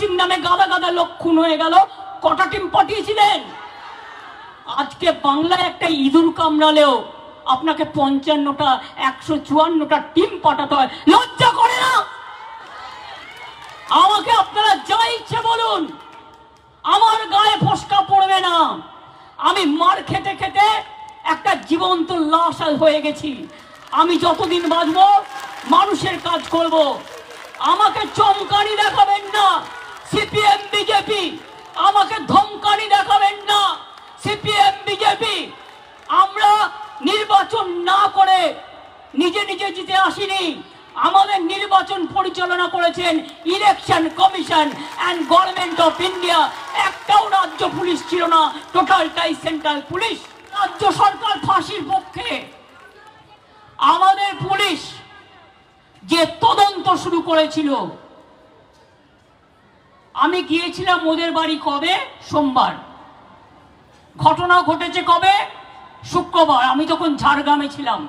সিং নামে গাদা গাদা লোক খুন হয়ে গেল, কটা টিম পাঠিয়েছিলেন? আজকে বাংলায় একটা ইঁদুর কামড়ালেও আপনাকে 55টা 154টা টিম পাঠাতে হয়। লজ্জা করে না? আমাকে আপনারা যা ইচ্ছে বলুন, আমার গায়ে ফসকা পড়বে না। আমি মার খেতে খেতে একটা জীবন্ত লাশ হয়ে গেছি। আমি যতদিন বাঁচবো মানুষের কাজ করব। আমাকে চমকানি দেখাবেন না সিপিএম বিজেপি, আমাকে ধমকানি দেখাবেন না সিপিএম বিজেপি। আমরা নির্বাচন না করে নিজে নিজে জিতে আসিনি। আমাদের নির্বাচন পরিচালনা করেছেন election commission and government of India. একটাও রাজ্য পুলিশ ছিল না, টোটালটাই সেন্ট্রাল পুলিশ। রাজ্য সরকার ফাঁসির পক্ষে। আমাদের পুলিশ যে তদন্ত শুরু করেছিল, আমি গিয়েছিলাম ওদের বাড়ি কবে? সোমবার। ঘটনা ঘটেছে কবে? শুক্রবার। আমি তখন ঝাড়গ্রামে ছিলাম।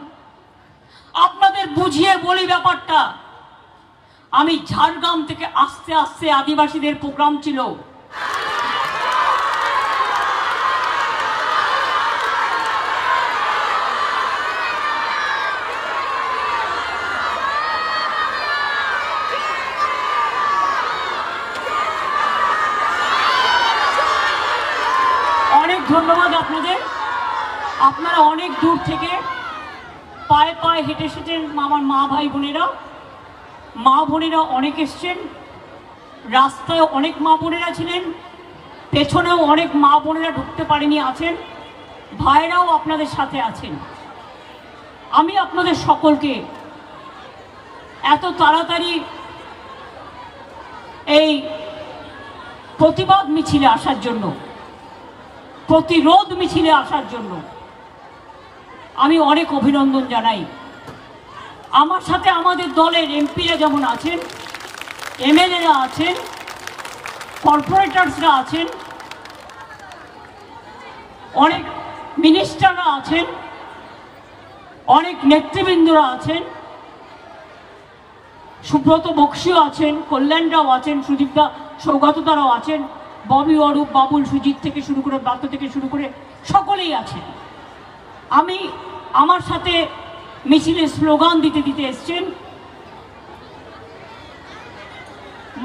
আপনাদের বুঝিয়ে বলি ব্যাপারটা। আমি ঝাড়গ্রাম থেকে আস্তে আস্তে আদিবাসীদের প্রোগ্রাম ছিল, অনেক ধন্যবাদ আপনাদের। আপনারা অনেক দূর থেকে পায়ে পায়ে হেঁটে এসেছেন। আমার মা ভাই বোনেরা, মা বোনেরা অনেক এসছেন। রাস্তায় অনেক মা বোনেরা ছিলেন, পেছনেও অনেক মা বোনেরা ঢুকতে পারেনি আছেন, ভাইরাও আপনাদের সাথে আছেন। আমি আপনাদের সকলকে এত তাড়াতাড়ি এই প্রতিবাদ মিছিলে আসার জন্য, প্রতিরোধ মিছিলে আসার জন্য আমি অনেক অভিনন্দন জানাই। আমার সাথে আমাদের দলের এমপিরা যেমন আছেন, এমএলএরা আছেন, কর্পোরেটরসরা আছেন, অনেক মিনিস্টাররা আছেন, অনেক নেতৃবৃন্দরা আছেন, সুব্রত বক্সিও আছেন, কল্যাণরাও আছেন, সুদীপদা সৌগতদারাও আছেন, ববি অরূপ, বাবুল, সুজিত থেকে শুরু করে ব্রাত্য থেকে শুরু করে সকলেই আছেন। আমি আমার সাথে মিছিলে স্লোগান দিতে দিতে এসছেন।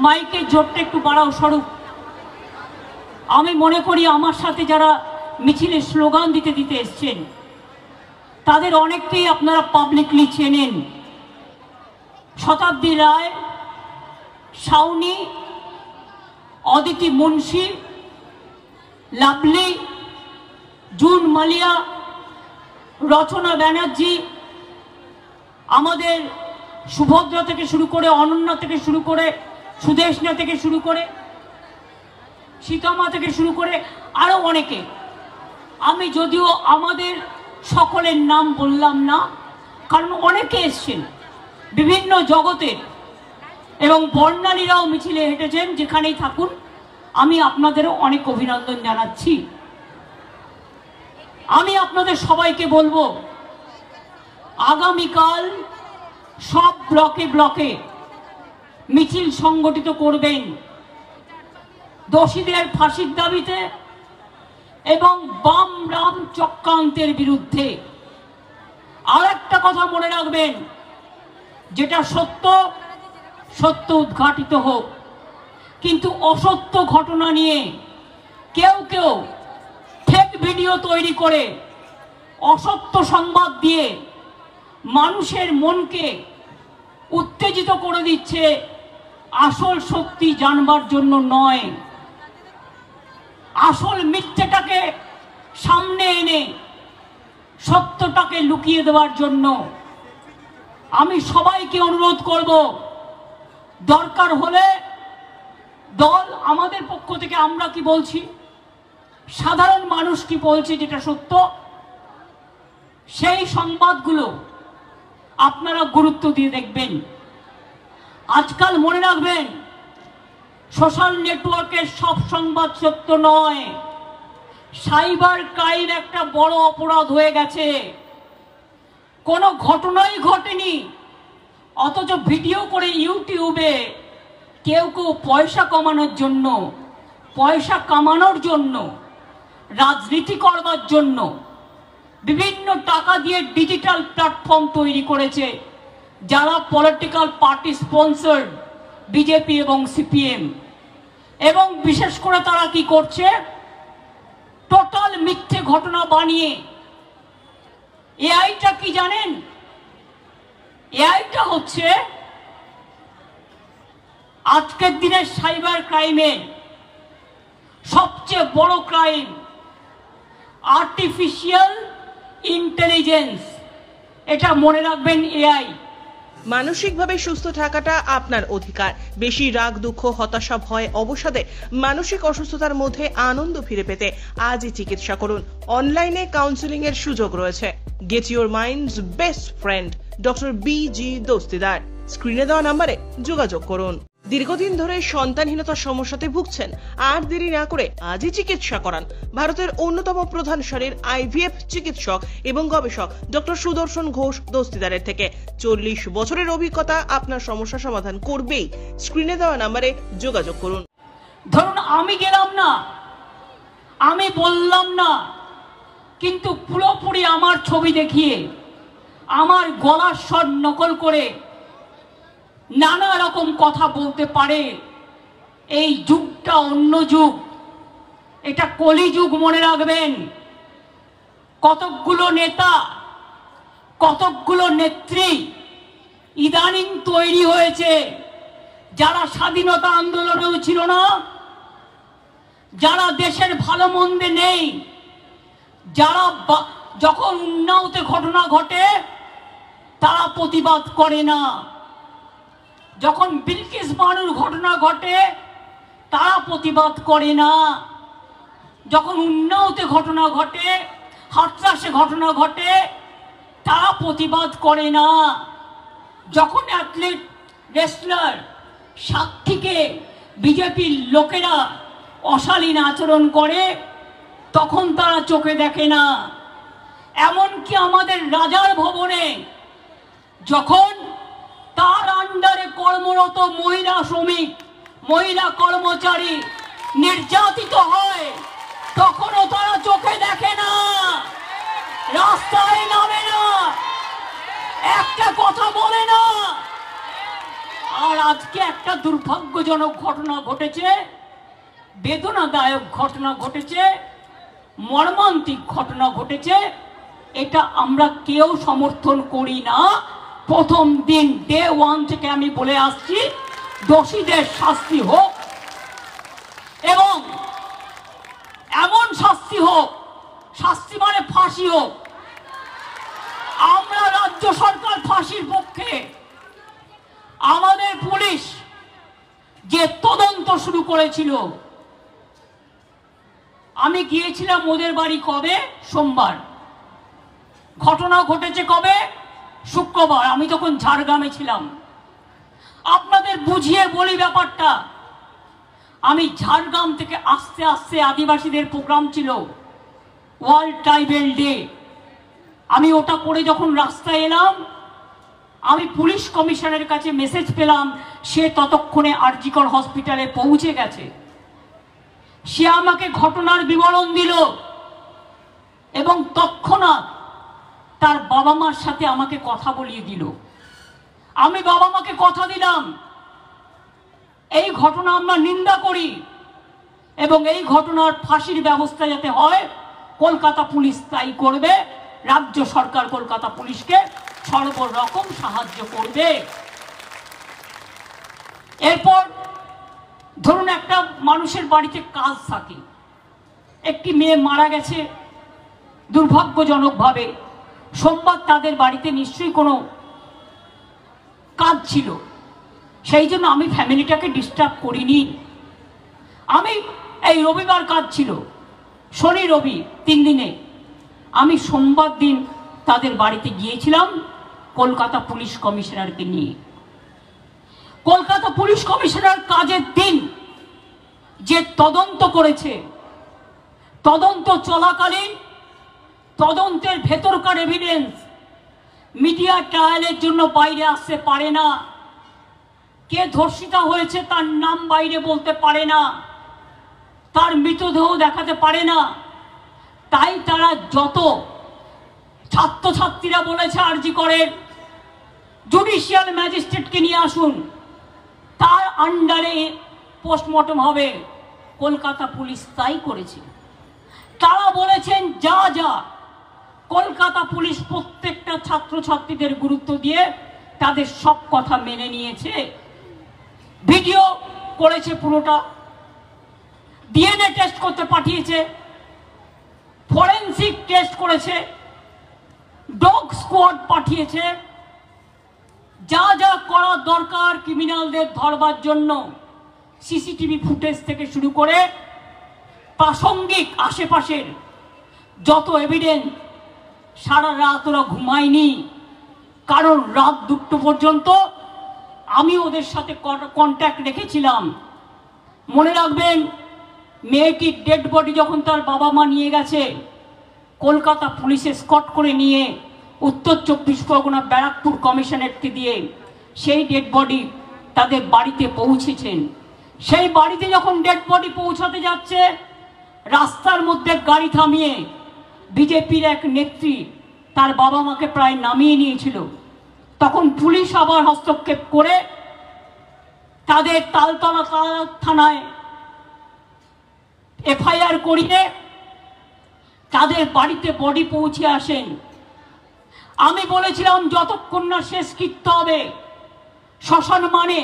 মাইকের জোরটা একটু বাড়াও স্বরূপ। আমি মনে করি আমার সাথে যারা মিছিলে স্লোগান দিতে দিতে এসছেন তাদের অনেককেই আপনারা পাবলিকলি চেনেন। শতাব্দী রায়, শাওনি, অদিতি মুন্সি, লাভলি, জুন মালিয়া, রচনা ব্যানার্জি, আমাদের সুভদ্রা থেকে শুরু করে, অনন্যা থেকে শুরু করে, সুদেশনা থেকে শুরু করে, সীতামা থেকে শুরু করে আরো অনেকে। আমি যদিও আমাদের সকলের নাম বললাম না, কারণ অনেকে এসছেন বিভিন্ন জগতের, এবং বর্ণালীরাও মিছিলে হেঁটেছেন। যেখানেই থাকুন আমি আপনাদেরও অনেক অভিনন্দন জানাচ্ছি। আমি আপনাদের সবাইকে বলবো, আগামীকাল সব ব্লকে ব্লকে মিছিল সংগঠিত করবেন দোষীদের ফাঁসির দাবিতে এবং বাম রাম চক্রান্তের বিরুদ্ধে। আর একটা কথা মনে রাখবেন, যেটা সত্য সত্য উদ্ঘাটিত হোক, কিন্তু অসত্য ঘটনা নিয়ে কেউ কেউ ফেক ভিডিও তৈরি করে অসত্য সংবাদ দিয়ে মানুষের মনকে উত্তেজিত করে দিচ্ছে, আসল সত্যি জানবার জন্য নয়, আসল মিথ্যেটাকে সামনে এনে সত্যটাকে লুকিয়ে দেওয়ার জন্য। আমি সবাইকে অনুরোধ করব, দরকার হলে দল আমাদের পক্ষ থেকে আমরা কি বলছি, সাধারণ মানুষ কি বলছে যেটা সত্য, সেই সংবাদগুলো আপনারা গুরুত্ব দিয়ে দেখবেন। আজকাল মনে রাখবেন, সোশ্যাল নেটওয়ার্কের সব সংবাদ সত্য নয়। সাইবার ক্রাইম একটা বড় অপরাধ হয়ে গেছে। কোনো ঘটনাই ঘটেনি, অথচ ভিডিও করে ইউটিউবে কেউ কেউ পয়সা কমানোর জন্য, পয়সা কামানোর জন্য, রাজনীতি করবার জন্য বিভিন্ন টাকা দিয়ে ডিজিটাল প্ল্যাটফর্ম তৈরি করেছে, যারা পলিটিক্যাল পার্টি স্পন্সর্ড, বিজেপি এবং সিপিএম। এবং বিশেষ করে তারা কি করছে, টোটাল মিথ্যে ঘটনা বানিয়ে। এআইটা কি জানেন? এআইটা হচ্ছে আজকের দিনের সাইবার ক্রাইমের সবচেয়ে বড় ক্রাইম, আর্টিফিশিয়াল ইন্টেলিজেন্স। এটা মনে রাখবেন, এআই। মানসিকভাবে সুস্থ থাকাটা আপনার অধিকার। বেশি রাগ, দুঃখ, হতাশা, ভয়, অবসাদে মানসিক অসুস্থতার মধ্যে আনন্দ ফিরে পেতে আজই চিকিৎসা করুন। অনলাইনে কাউন্সেলিং এর সুযোগ রয়েছে। Get your mind's best friend, doctor B G. Dastidar. স্ক্রিনে দেওয়া নম্বরে যোগাযোগ করুন। দীর্ঘদিন ধরে সন্তানহীনতার সমস্যাতে ভুগছেন? আর দেরি না করে আজই চিকিৎসা করান। ভারতের অন্যতম প্রধান সারির আইভিএফ চিকিৎসক এবং গবেষক ডক্টর সুদর্শন ঘোষ দস্তিদারের থেকে 40 বছরের অভিজ্ঞতা আপনার সমস্যা সমাধান করবেই। স্ক্রিনে দেওয়া নম্বরে যোগাযোগ করুন। ধরুন আমি গেলাম না, আমি বললাম না, কিন্তু পুরোপুরি আমার ছবি দেখিয়ে, আমার গলার স্বর নকল করে নানা রকম কথা বলতে পারে। এই যুগটা অন্য যুগ, এটা কলিযুগ, মনে রাখবেন। কতকগুলো নেতা, কতকগুলো নেত্রী ইদানিং তৈরি হয়েছে, যারা স্বাধীনতা আন্দোলনেও ছিল না, যারা দেশের ভালো মন্দে নেই, যারা যখন উন্নাওতে ঘটনা ঘটে তারা প্রতিবাদ করে না, যখন বিলকিস বানুর ঘটনা ঘটে তারা প্রতিবাদ করে না, যখন উন্নাওতে ঘটনা ঘটে, হাতরাসে ঘটনা ঘটে তারা প্রতিবাদ করে না, যখন অ্যাথলেট, রেসলার, সাক্ষীকে বিজেপির লোকেরা অশালীন আচরণ করে তখন তারা চোখে দেখে না। এমনকি আমাদের রাজার ভবনে যখন তার আন্ডারে কর্মরত মহিলা শ্রমিক, মহিলা কর্মচারী নির্যাতিত হয় তখনও তারা চোখে দেখে না, রাস্তায় নামে না, একটা কথা বলে না। আর আজকে একটা দুর্ভাগ্যজনক ঘটনা ঘটেছে, বেদনাদায়ক ঘটনা ঘটেছে, মর্মান্তিক ঘটনা ঘটেছে। এটা আমরা কেউ সমর্থন করি না। প্রথম দিন, ডে 1 থেকে আমি বলে আসছি, দোষীদের শাস্তি হোক এবং এমন শাস্তি হোক, শাস্তি মানে ফাঁসি হোক। আমরা রাজ্য সরকার ফাঁসির পক্ষে। আমাদের পুলিশ যে তদন্ত শুরু করেছিল, আমি গিয়েছিলাম ওদের বাড়ি কবে? সোমবার। ঘটনা ঘটেছে কবে? শুক্রবার। আমি তখন ঝাড়গ্রামে ছিলাম। আপনাদের বুঝিয়ে বলি ব্যাপারটা। আমি ঝাড়গ্রাম থেকে আস্তে আস্তে, আদিবাসীদের প্রোগ্রাম ছিল, ওয়ার্ল্ড ট্রাইবেল ডে। আমি ওটা করে যখন রাস্তায় এলাম, আমি পুলিশ কমিশনারের কাছে মেসেজ পেলাম, সে ততক্ষণে আরজিকর হসপিটালে পৌঁছে গেছে। সে আমাকে ঘটনার বিবরণ দিল এবং তৎক্ষণাৎ তার বাবা মার সাথে আমাকে কথা বলিয়ে দিল। আমি বাবা মাকে কথা দিলাম, এই ঘটনা আমরা নিন্দা করি এবং এই ঘটনার ফাঁসির ব্যবস্থা যাতে হয় কলকাতা পুলিশ তাই করবে। রাজ্য সরকার কলকাতা পুলিশকে সর্বরকম সাহায্য করবে। এরপর ধরুন একটা মানুষের বাড়িতে কাজ থাকে, একটি মেয়ে মারা গেছে দুর্ভাগ্যজনকভাবে। সোমবার তাদের বাড়িতে নিশ্চয়ই কোনো কাজ ছিল, সেই জন্য আমি ফ্যামিলিটাকে ডিস্টার্ব করিনি। আমি এই রবিবার কাজ ছিল, শনি রবি 3 দিনে। আমি সোমবার দিন তাদের বাড়িতে গিয়েছিলাম কলকাতা পুলিশ কমিশনারকে নিয়ে। কলকাতা পুলিশ কমিশনার কাজের দিন যে তদন্ত করেছে, তদন্ত চলাকালীন তদন্তের ভেতরকার এভিডেন্স মিডিয়া ট্রায়ালের জন্য বাইরে আসতে পারে না। কে ধর্ষিতা হয়েছে তার নাম বাইরে বলতে পারে না, তার মৃতদেহ দেখাতে পারে না। তাই তারা যত ছাত্রছাত্রীরা বলেছে আরজি করেন জুডিশিয়াল ম্যাজিস্ট্রেটকে নিয়ে আসুন, তার আন্ডারে পোস্টমর্টম হবে। কলকাতা পুলিশ তাই করেছে। তারা বলেছেন যা যা কলকাতা পুলিশ প্রত্যেকটা ছাত্রছাত্রীদের গুরুত্ব দিয়ে তাদের সব কথা মেনে নিয়েছে, ভিডিও করেছে, পুরোটা ডিএনএ টেস্ট করতে পাঠিয়েছে, ফরেনসিক টেস্ট করেছে, ডগ স্কোয়াড পাঠিয়েছে, যা যা করা দরকার ক্রিমিনালদের ধরবার জন্য সিসিটিভি ফুটেজ থেকে শুরু করে প্রাসঙ্গিক আশেপাশের যত এভিডেন্স। সারা রাত ওরা ঘুমায়নি, কারণ রাত 2টো পর্যন্ত আমি ওদের সাথে কন্ট্যাক্ট রেখেছিলাম। মনে রাখবেন, মেয়েটির ডেড বডি যখন তার বাবা মা নিয়ে গেছে, কলকাতা পুলিশে স্কট করে নিয়ে উত্তর 24 পরগনা ব্যারাকপুর কমিশনারেটকে দিয়ে সেই ডেড বডি তাদের বাড়িতে পৌঁছেছেন। সেই বাড়িতে যখন ডেড বডি পৌঁছাতে যাচ্ছে, রাস্তার মধ্যে গাড়ি থামিয়ে বিজেপির এক নেত্রী তার বাবা মাকে প্রায় নামিয়ে নিয়েছিল। তখন পুলিশ আবার হস্তক্ষেপ করে তাদের তালতলা থানায় এফআইআর করিয়ে তাদের বাড়িতে বডি পৌঁছে আসেন। আমি বলেছিলাম যতক্ষণ না শেষ কৃত্য হবে, শ্মশান মানে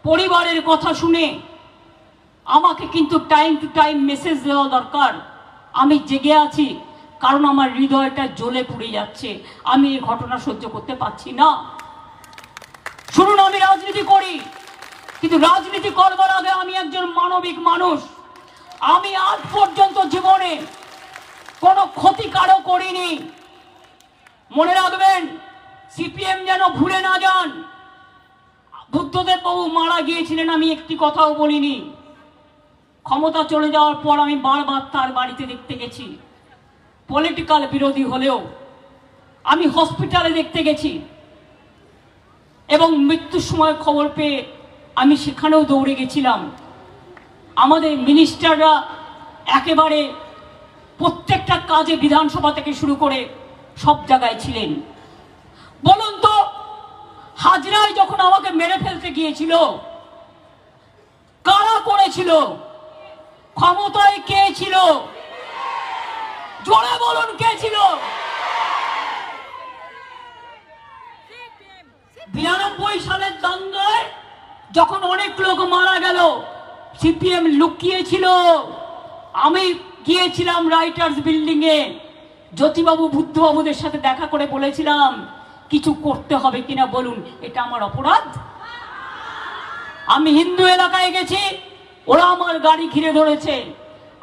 পরিবারের কথা শুনে আমাকে কিন্তু টাইম টু টাইম মেসেজ দেওয়া দরকার। আমি জেগে আছি, কারণ আমার হৃদয়টা জ্বলে পুড়ে যাচ্ছে, আমি এই ঘটনা সহ্য করতে পারছি না। শুনুন, আমি রাজনীতি করি, কিন্তু রাজনীতি করবার আগে আমি একজন মানবিক মানুষ। আমি আজ পর্যন্ত জীবনে কোনো ক্ষতি কারো করিনি। মনে রাখবেন, সিপিএম যেন ভুলে না যান, বুদ্ধদেব বাবু মারা গিয়েছিলেন, আমি একটি কথাও বলিনি। ক্ষমতা চলে যাওয়ার পর আমি বারবার তার বাড়িতে দেখতে গেছি, পলিটিক্যাল বিরোধী হলেও আমি হসপিটালে দেখতে গেছি, এবং মৃত্যুর সময় খবর পেয়ে আমি সেখানেও দৌড়ে গেছিলাম। আমাদের মিনিস্টাররা একেবারে প্রত্যেকটা কাজে বিধানসভা থেকে শুরু করে সব জায়গায় ছিলেন। বলুন তো, হাজরায় যখন আমাকে মেরে ফেলতে গিয়েছিল, কারা করেছিল? ক্ষমতায় কে ছিল? জোরে বলুন, কে ছিল? 92 সালের দাঙ্গায় যখন অনেক লোক মারা গেল, সিপিএম লুকিয়েছিল। আমি গিয়েছিলাম রাইটার্স বিল্ডিং এ, জ্যোতিবাবু বুদ্ধবাবুদের সাথে দেখা করে বলেছিলাম কিছু করতে হবে কিনা বলুন, এটা আমার অপরাধ? আমি হিন্দু এলাকায় গেছি, ওরা আমার গাড়ি ঘিরে ধরেছে।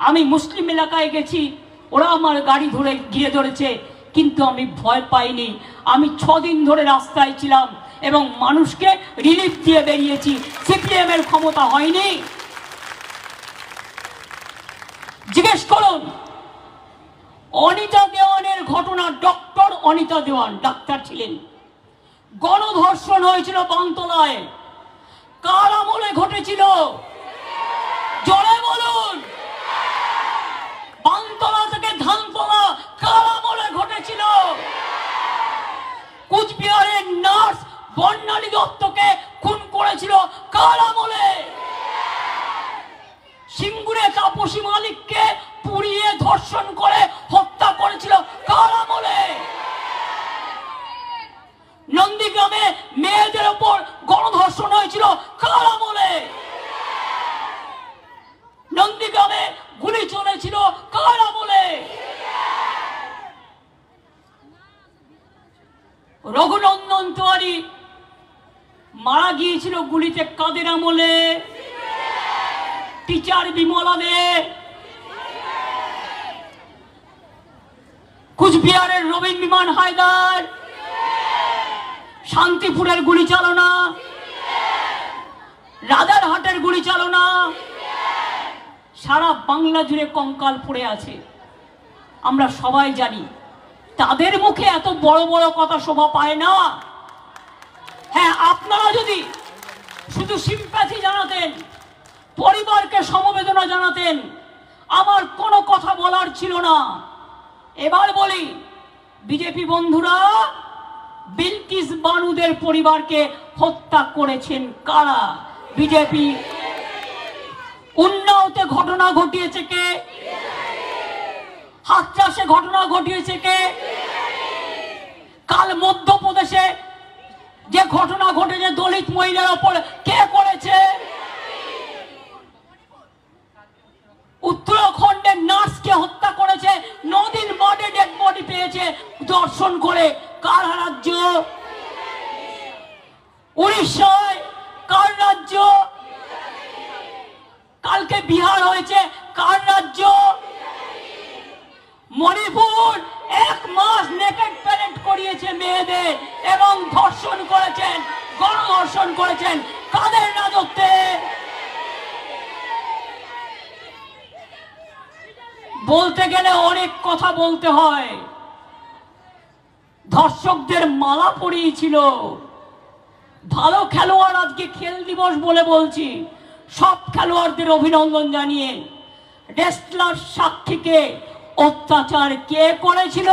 আমি মুসলিম এলাকায় গেছি, ওরা আমার গাড়ি ধরে ঘিরে ধরেছে, কিন্তু আমি ভয় পাইনি। আমি 6 দিন ধরে রাস্তায় ছিলাম এবং মানুষকে রিলিফ দিয়ে বেরিয়েছি। সিপিএম এর ক্ষমতা হয়নি। জিজ্ঞেস করুন, অনিতা দেওয়ানের ঘটনা, ডক্টর অনিতা দেওয়ান ডাক্তার ছিলেন, গণধর্ষণ হয়েছিল বানতলায়, কার আমলে ঘটেছিল? জোরে বলুন। বানতলা থেকে ধানতলা কার আমলে ঘটেছিল? কুচবিহারের নার্স বর্ণালী দত্তকে খুন করেছিল কার আমলে? সিঙ্গুরে তাপসী মালিককে পুড়িয়ে ধর্ষণ করে হত্যা করেছিল কার আমলে? নন্দীগ্রামে মেয়েদের উপর গণধর্ষণ হয়েছিল কার আমলে? নন্দীগ্রামে গুলি চলেছিল কার আমলে? রঘুনন্দন তিওয়ারি মারা গিয়েছিল গুলিতে কাদের আমলে? টিচার বিমলা দে। কুচবিহারের রবীন বিমান হায়দার, শান্তিপুরের গুলি চালনা, রাজারহাটের গুলি চালনা, সারা বাংলা জুড়ে কঙ্কাল পড়ে আছে। আমরা সবাই জানি, তাদের মুখে এত বড় বড় কথা শোভা পায় না। হ্যাঁ, আপনারা যদি শুধু সিম্প্যাথি জানাতেন, পরিবারকে সমবেদনা জানাতেন, আমার কোনো কথা বলার ছিল না। এবার বলি, বিজেপি বন্ধুরা, বিলকিস বানুদের পরিবারকে হত্যা করেছেন কারা? বিজেপি। উন্নাওতে ঘটনা ঘটিয়েছে কে? হাথরাসে ঘটনা ঘটিয়েছে কে? কাল মধ্যপ্রদেশে যে ঘটনা ঘটেছে দলিত মহিলার ওপর কে করেছে? উত্তরাখণ্ডের নার্সকে হত্যা করেছে, 9 দিন বাদে ডেড বডি পেয়েছে দর্শন করে, কার রাজ্য? উড়িষ্যায় কার রাজ্য? কালকে বিহার হয়েছে, কার রাজ্য? মণিপুর 1 মাস নেকেড প্যারেড করিয়েছে মেয়েদের এবং ধর্ষণ করেছেন, গণধর্ষণ করেছেন, কাদের রাজত্বে? বলতে গেলে অনেক কথা বলতে হয়। ধর্ষকদের মালা পরিয়েছিল। ভালো খেলোয়াড়, আজকে খেল দিবস বলে বলছি, সব খেলোয়াড়দের অভিনন্দন জানিয়ে, রেসলার সাক্ষীকে অত্যাচার কে করেছিল?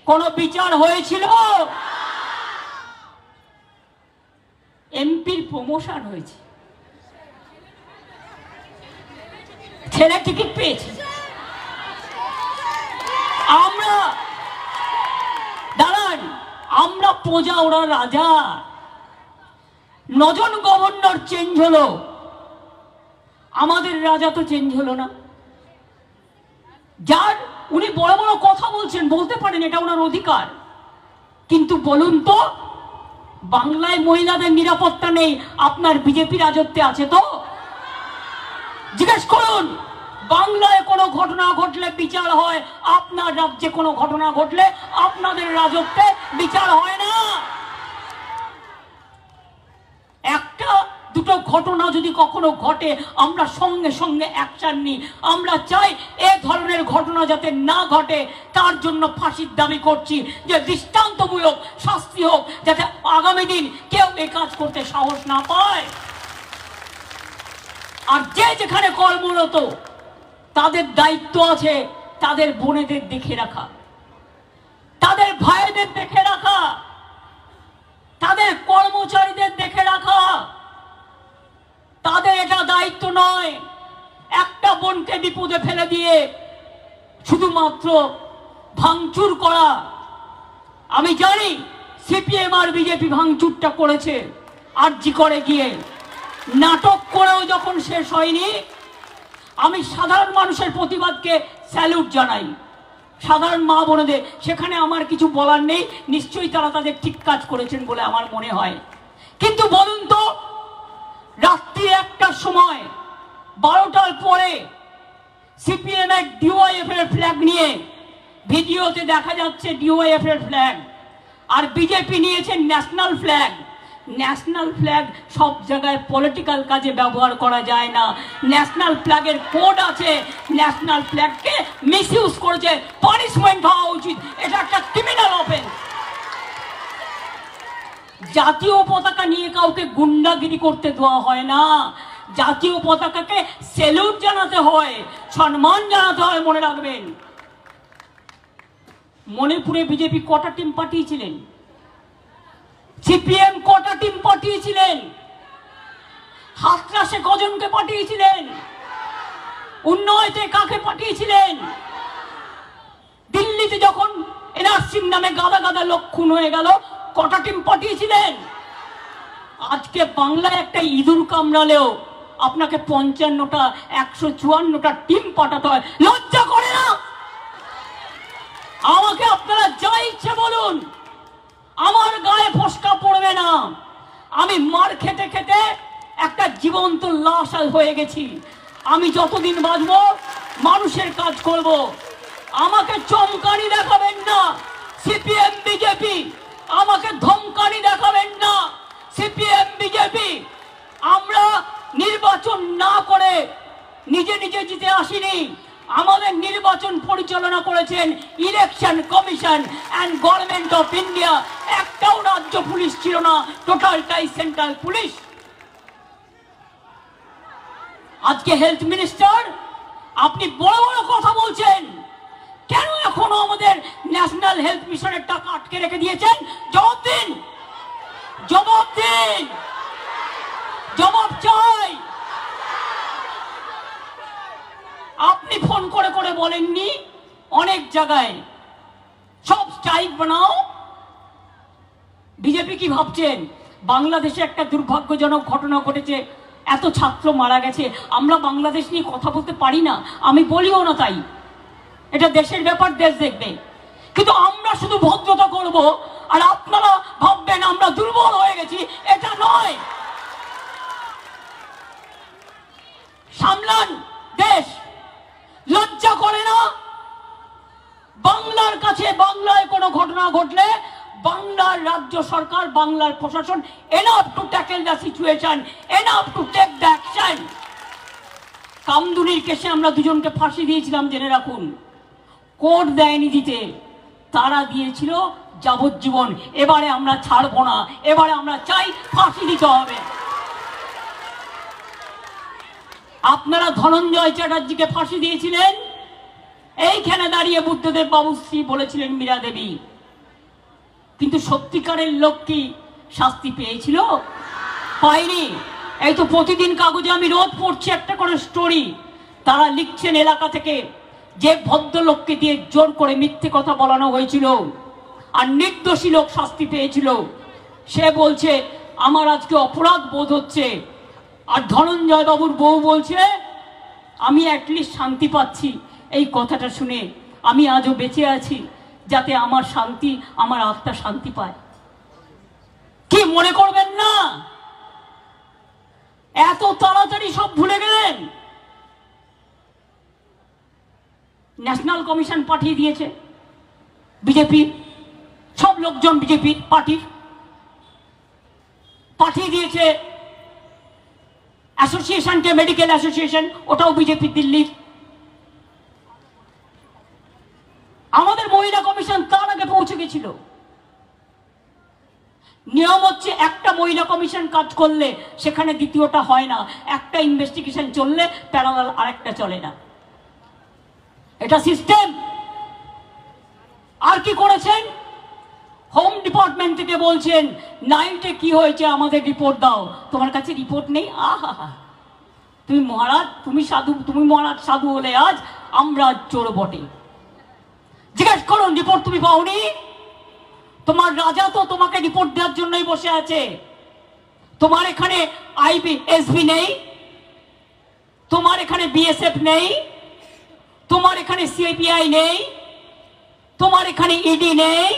কোন বিচার হয়েছিল? এমপির প্রমোশন হয়েছে, ছেলে টিকিট পেয়েছে। আমরা দাঁড়ান, আমরা প্রজা, ওরা রাজা। 9 জন গভর্নর চেঞ্জ হলো, আমাদের রাজা তো চেঞ্জ হলো না। যার উনি বড় বড় কথা বলছেন, বলতে পারেন, এটা ওনার অধিকার, কিন্তু বলুন তো, বাংলায় মহিলাদের নিরাপত্তা নেই, আপনার বিজেপি রাজত্বে আছে তো? জিজ্ঞেস করুন, বাংলায় কোনো ঘটনা ঘটলে বিচার হয়, আপনার রাজ্যে কোনো ঘটনা ঘটলে আপনাদের রাজত্বে বিচার হয় না। একটা দুটো ঘটনা যদি কখনো ঘটে, আমরা সঙ্গে সঙ্গে অ্যাকশন নিই। আমরা চাই এ ধরনের ঘটনা যাতে না ঘটে, তার জন্য ফাঁসির দাবি করছি, যে দৃষ্টান্তমূলক শাস্তি হোক, যাতে আগামী দিন কেউ এই কাজ করতে সাহস না পায়। আর যে যেখানে কর্মরত, তাদের দায়িত্ব আছে তাদের বোনেদের দেখে রাখা, তাদের ভাইদের দেখে রাখা, তাদের কর্মচারীদের দেখে রাখা। তাদের এটা দায়িত্ব নয় একটা বোনকে বিপদে ফেলে দিয়ে শুধুমাত্র ভাঙচুর করা। আমি জানি সিপিএম আর বিজেপি ভাঙচুরটা করেছে, আরজি করে গিয়ে নাটক করেও যখন শেষ হয়নি। আমি সাধারণ মানুষের প্রতিবাদকে স্যালুট জানাই, সাধারণ মা বোনেদের, সেখানে আমার কিছু বলার নেই, নিশ্চয়ই তারা তাদের ঠিক কাজ করেছেন বলে আমার মনে হয়। কিন্তু বলুন তো, রাত্রি 1টার সময়, 12টার পরে সিপিএম এক ডিওয়াইএফ এর ফ্ল্যাগ নিয়ে, ভিডিওতে দেখা যাচ্ছে ডিওয়াইএফ এর ফ্ল্যাগ, আর বিজেপি নিয়েছে ন্যাশনাল ফ্ল্যাগ। ন্যাশনাল ফ্ল্যাগ সব জায়গায় পলিটিক্যাল কাজে ব্যবহার করা যায় না। ন্যাশনাল ফ্ল্যাগের কোড আছে, ন্যাশনাল ফ্ল্যাগকে মিসইউজ করেছে, পানিশমেন্ট হওয়া উচিত, এটা একটা ক্রিমিনাল অফেন্স। জাতীয় পতাকা নিয়ে কাউকে গুন্ডাগিরি করতে দেওয়া হয় না, জাতীয় পতাকাকে স্যালুট জানাতে হয়, সম্মান জানাতে হয়, মনে রাখবেন। মণিপুরে বিজেপি কটা টিম পাঠিয়েছিলেন? সিপিএম কটা টিম পাঠিয়েছিলেন? হাথরাসে কজনকে পাঠিয়েছিলেন? উন্নয়তে কাকে পাঠিয়েছিলেন? দিল্লিতে যখন এনআরসির নামে গাদা গাদা লোক খুন হয়ে গেল, কটা টিম পাঠিয়েছিলেন? আজকে বাংলায় একটা ইঁদুর কামড়ালেও আপনাকে 55টা 154টা টিম পাঠাতে হয়, লজ্জা করে না? আমাকে আপনারা যা ইচ্ছে বলুন, আমার গায়ে ফসকা পড়বে না। আমি মার খেতে খেতে একটা জীবন্ত লাশ হয়ে গেছি। আমি যতদিন বাঁচবো মানুষের কাজ করব। আমাকে চমকানি দেখাবেন না সিপিএম বিজেপি, আমাকে ধমকানি দেখাবেন না সিপিএম বিজেপি। আমরা নির্বাচন না করে নিজে নিজে জিতে আসিনি, আমাদের নির্বাচন পরিচালনা করেছেন election commission and government of India. একটাও রাজ্য পুলিশ ছিল না, টোটালটাই সেন্ট্রাল পুলিশ। আজকে হেলথ মিনিস্টার আপনি বড় বড় কথা বলছেন, কেন এখনো আমাদের ন্যাশনাল হেলথ মিশনের টাকা আটকে রেখে দিয়েছেন? জবাব দিন, জবাব দিন, জবাব চাই। আপনি ফোন করে করে বলেননি অনেক জায়গায় সব স্ট্রাইক বানাও। বিজেপি কি ভাবছেন বাংলাদেশে একটা দুর্ভাগ্যজনক ঘটনা ঘটেছে, এত ছাত্র মারা গেছে, আমরা বাংলাদেশ নিয়ে কথা বলতে পারি না? আমি বলিও না, তাই এটা দেশের ব্যাপার, দেশ দেখবে। কিন্তু আমরা শুধু ভদ্রতা করব আর আপনারা ভাববেন আমরা দুর্বল হয়ে গেছি, এটা নয়। সামলান দেশ, লজ্জা করে না? বাংলার কাছে, বাংলায় কোনো ঘটনা ঘটলে বাংলার রাজ্য সরকার, বাংলার প্রশাসন enough to tackle the situation, enough to take the action. কামদুনির কেসে আমরা দুজনকে ফাঁসি দিয়েছিলাম, জেনে রাখুন। কোর্ট দেয়নি দিতে, তারা দিয়েছিল যাবজ্জীবন। এবারে আমরা ছাড়বো না, এবারে আমরা চাই ফাঁসি দিতে হবে। আপনারা ধনঞ্জয় চ্যাটার্জিকে ফাঁসি দিয়েছিলেন, এইখানে দাঁড়িয়ে বুদ্ধদেব বাবুশ্রী বলেছিলেন মীরা দেবী, কিন্তু সত্যিকারের লোক কি শাস্তি পেয়েছিল? পায়নি। এই তো প্রতিদিন কাগজে আমি রোজ পড়ছি একটা করে স্টোরি, তারা লিখছেন এলাকা থেকে যে ভদ্রলোককে দিয়ে জোর করে মিথ্যে কথা বলানো হয়েছিল আর নির্দোষী লোক শাস্তি পেয়েছিল, সে বলছে আমার আজকে অপরাধ বোধ হচ্ছে। আর ধনঞ্জয় বাবুর বউ বলছে আমি অ্যাটলিস্ট শান্তি পাচ্ছি। এই কথাটা শুনে আমি আজও বেঁচে আছি, যাতে আমার শান্তি, আমার আত্মা শান্তি পায়। কি মনে করবেন না এত তাড়াতাড়ি সব ভুলে গেলেন? ন্যাশনাল কমিশন পাঠিয়ে দিয়েছে বিজেপি, সব লোকজন বিজেপির পার্টির পাঠিয়ে দিয়েছে অ্যাসোসিয়েশনকে, মেডিকেল অ্যাসোসিয়েশন, ওটাও বিজেপি দিল্লির। আমাদের মহিলা কমিশন তার আগে পৌঁছে গেছিল। নিয়ম হচ্ছে একটা মহিলা কমিশন কাজ করলে সেখানে দ্বিতীয়টা হয় না, একটা ইনভেস্টিগেশন চললে প্যারালাল আরেকটা চলে না, এটা সিস্টেম। আর কি করেছেন? হোম ডিপার্টমেন্ট থেকে বলছেন নাইটে কি হয়েছে আমাদের রিপোর্ট দাও। তোমার কাছে রিপোর্ট নেই? আহা, তুমি মহারাজ, তুমি সাধু, তুমি মহারাজ সাধু হলে আজ আমরা চোর বটে। জিজ্ঞেস করুন রিপোর্ট তুমি পাওনি? তোমার রাজা তো তোমাকে রিপোর্ট দেওয়ার জন্যই বসে আছে। তোমার এখানে আইবিএসবি নেই, তোমার এখানে বিএসএফ নেই, তোমার এখানে সিপিআই নেই, তোমার এখানে ইডি নেই,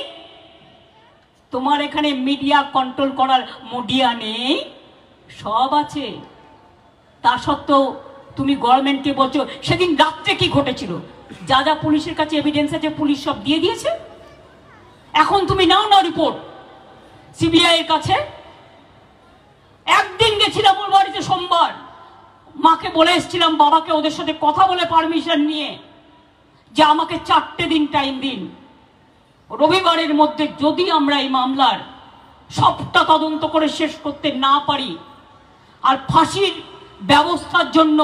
তোমার এখানে মিডিয়া কন্ট্রোল করার মিডিয়া নেই, সব আছে। তা সত্ত্বেও তুমি গভর্নমেন্টকে বলছো সেদিন রাত্রে কি ঘটেছিল, যা যা পুলিশের কাছে এভিডেন্স আছে পুলিশ সব দিয়ে দিয়েছে। এখন তুমি নাও না রিপোর্ট সিবিআই এর কাছে। একদিন গেছিলাম ওর বাড়িতে সোমবার, মাকে বলে এসেছিলাম, বাবাকে ওদের সাথে কথা বলে পারমিশন নিয়ে, যে আমাকে 4টে দিন টাইম দিন, রবিবারের মধ্যে যদি আমরা এই মামলার সবটা তদন্ত করে শেষ করতে না পারি আর ফাঁসির ব্যবস্থার জন্য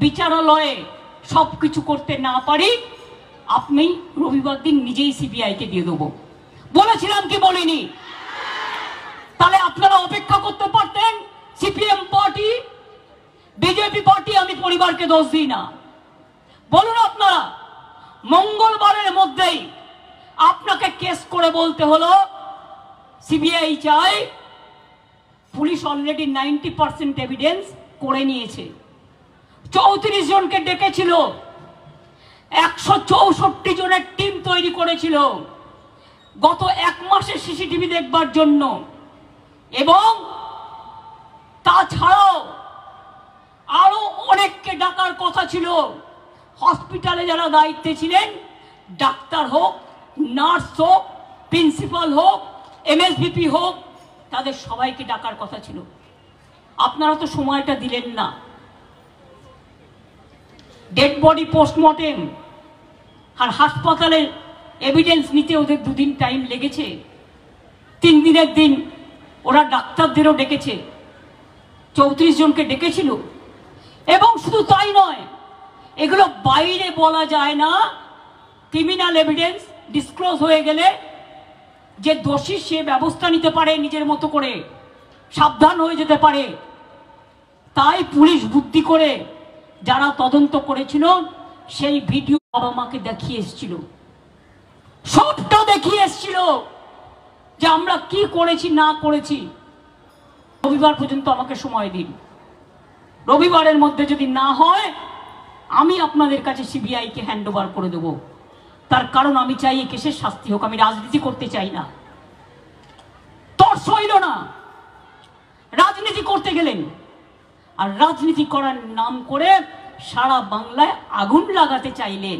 বিচারালয়ে সবকিছু করতে না পারি, আপনি রবিবার দিন নিজেই সিবিআইকে দিয়ে দেবো। বলেছিলাম কি বলিনি? তাহলে আপনারা অপেক্ষা করতে পারতেন। সিপিএম পার্টি, বিজেপি পার্টি, আমি পরিবারকে দোষ দিই না। বলুন আপনারা, মঙ্গলবারের মধ্যেই আপনাকে কেস করে বলতে হলো সিবিআই চাই, পুলিশ অলরেডি 90% এভিডেন্স করে নিয়েছে। 34 জনকে ডেকেছিল, 164 জনের টিম তৈরি করেছিল গত 1 মাসে সিসিটিভি দেখবার জন্য, এবং তাছাড়াও আরো অনেককে ডাকার কথা ছিল। হসপিটালে যারা দায়িত্বে ছিলেন, ডাক্তার হোক, নার্স হোক, প্রিন্সিপাল হোক, এমএসভিপি হোক, তাদের সবাইকে ডাকার কথা ছিল। আপনারা তো সময়টা দিলেন না। ডেড বডি পোস্টমর্টেম আর হাসপাতালের এভিডেন্স নিতে ওদের 2 দিন টাইম লেগেছে। 3 দিনের দিন ওরা ডাক্তারদেরও ডেকেছে, 34 জনকে ডেকেছিল। এবং শুধু তাই নয়, এগুলো বাইরে বলা যায় না, ক্রিমিনাল এভিডেন্স ডিসক্লোজ হয়ে গেলে যে দোষী সে ব্যবস্থা নিতে পারে নিজের মতো করে, সাবধান হয়ে যেতে পারে। তাই পুলিশ বুদ্ধি করে যারা তদন্ত করেছিল সেই ভিডিও বাবা মাকে দেখিয়ে এসেছিল, সবটা দেখিয়ে এসেছিল যে আমরা কি করেছি না করেছি। রবিবার পর্যন্ত আমাকে সময় দিন, রবিবারের মধ্যে যদি না হয় আমি আপনাদের কাছে সিবিআইকে হ্যান্ড ওভার করে দেব। তার কারণ আমি চাই এই কেসের শাস্তি হোক, আমি রাজনীতি করতে চাই না। তর্স হইল না, রাজনীতি করতে গেলেন আর রাজনীতি করার নাম করে সারা বাংলায় আগুন লাগাতে চাইলেন।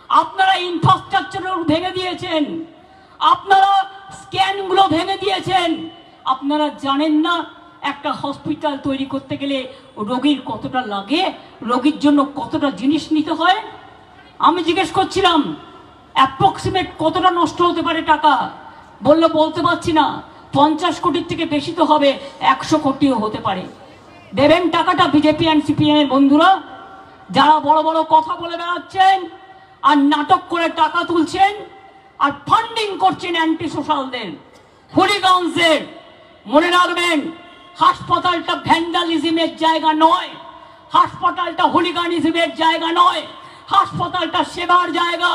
আপনারা ইনফ্রাস্ট্রাকচার ভেঙে দিয়েছেন, আপনারা স্ক্যানগুলো ভেঙে দিয়েছেন। আপনারা জানেন না একটা হসপিটাল তৈরি করতে গেলে রোগীর কতটা লাগে, রোগীর জন্য কতটা জিনিস নিতে হয়। আমি জিজ্ঞেস করছিলাম অ্যাপ্রক্সিমেট কতটা নষ্ট হতে পারে টাকা, বললে বলতে পারছি না। 50 কোটির থেকে বেশি তো হবে, 100 কোটিও হতে পারে। দেবেন টাকাটা বিজেপি অ্যান্ড সিপিএম এর বন্ধুরা, যারা বড় বড় কথা বলে বেড়াচ্ছেন আর নাটক করে টাকা তুলছেন আর ফান্ডিং করছেন অ্যান্টি সোশ্যালদের, হুলিগানসদের। মনে রাখবেন, হাসপাতালটা ভ্যান্ডালিজমের জায়গা নয়, হাসপাতালটা হুলিগানিজমের জায়গা নয়, হাসপাতালটা সেবার জায়গা,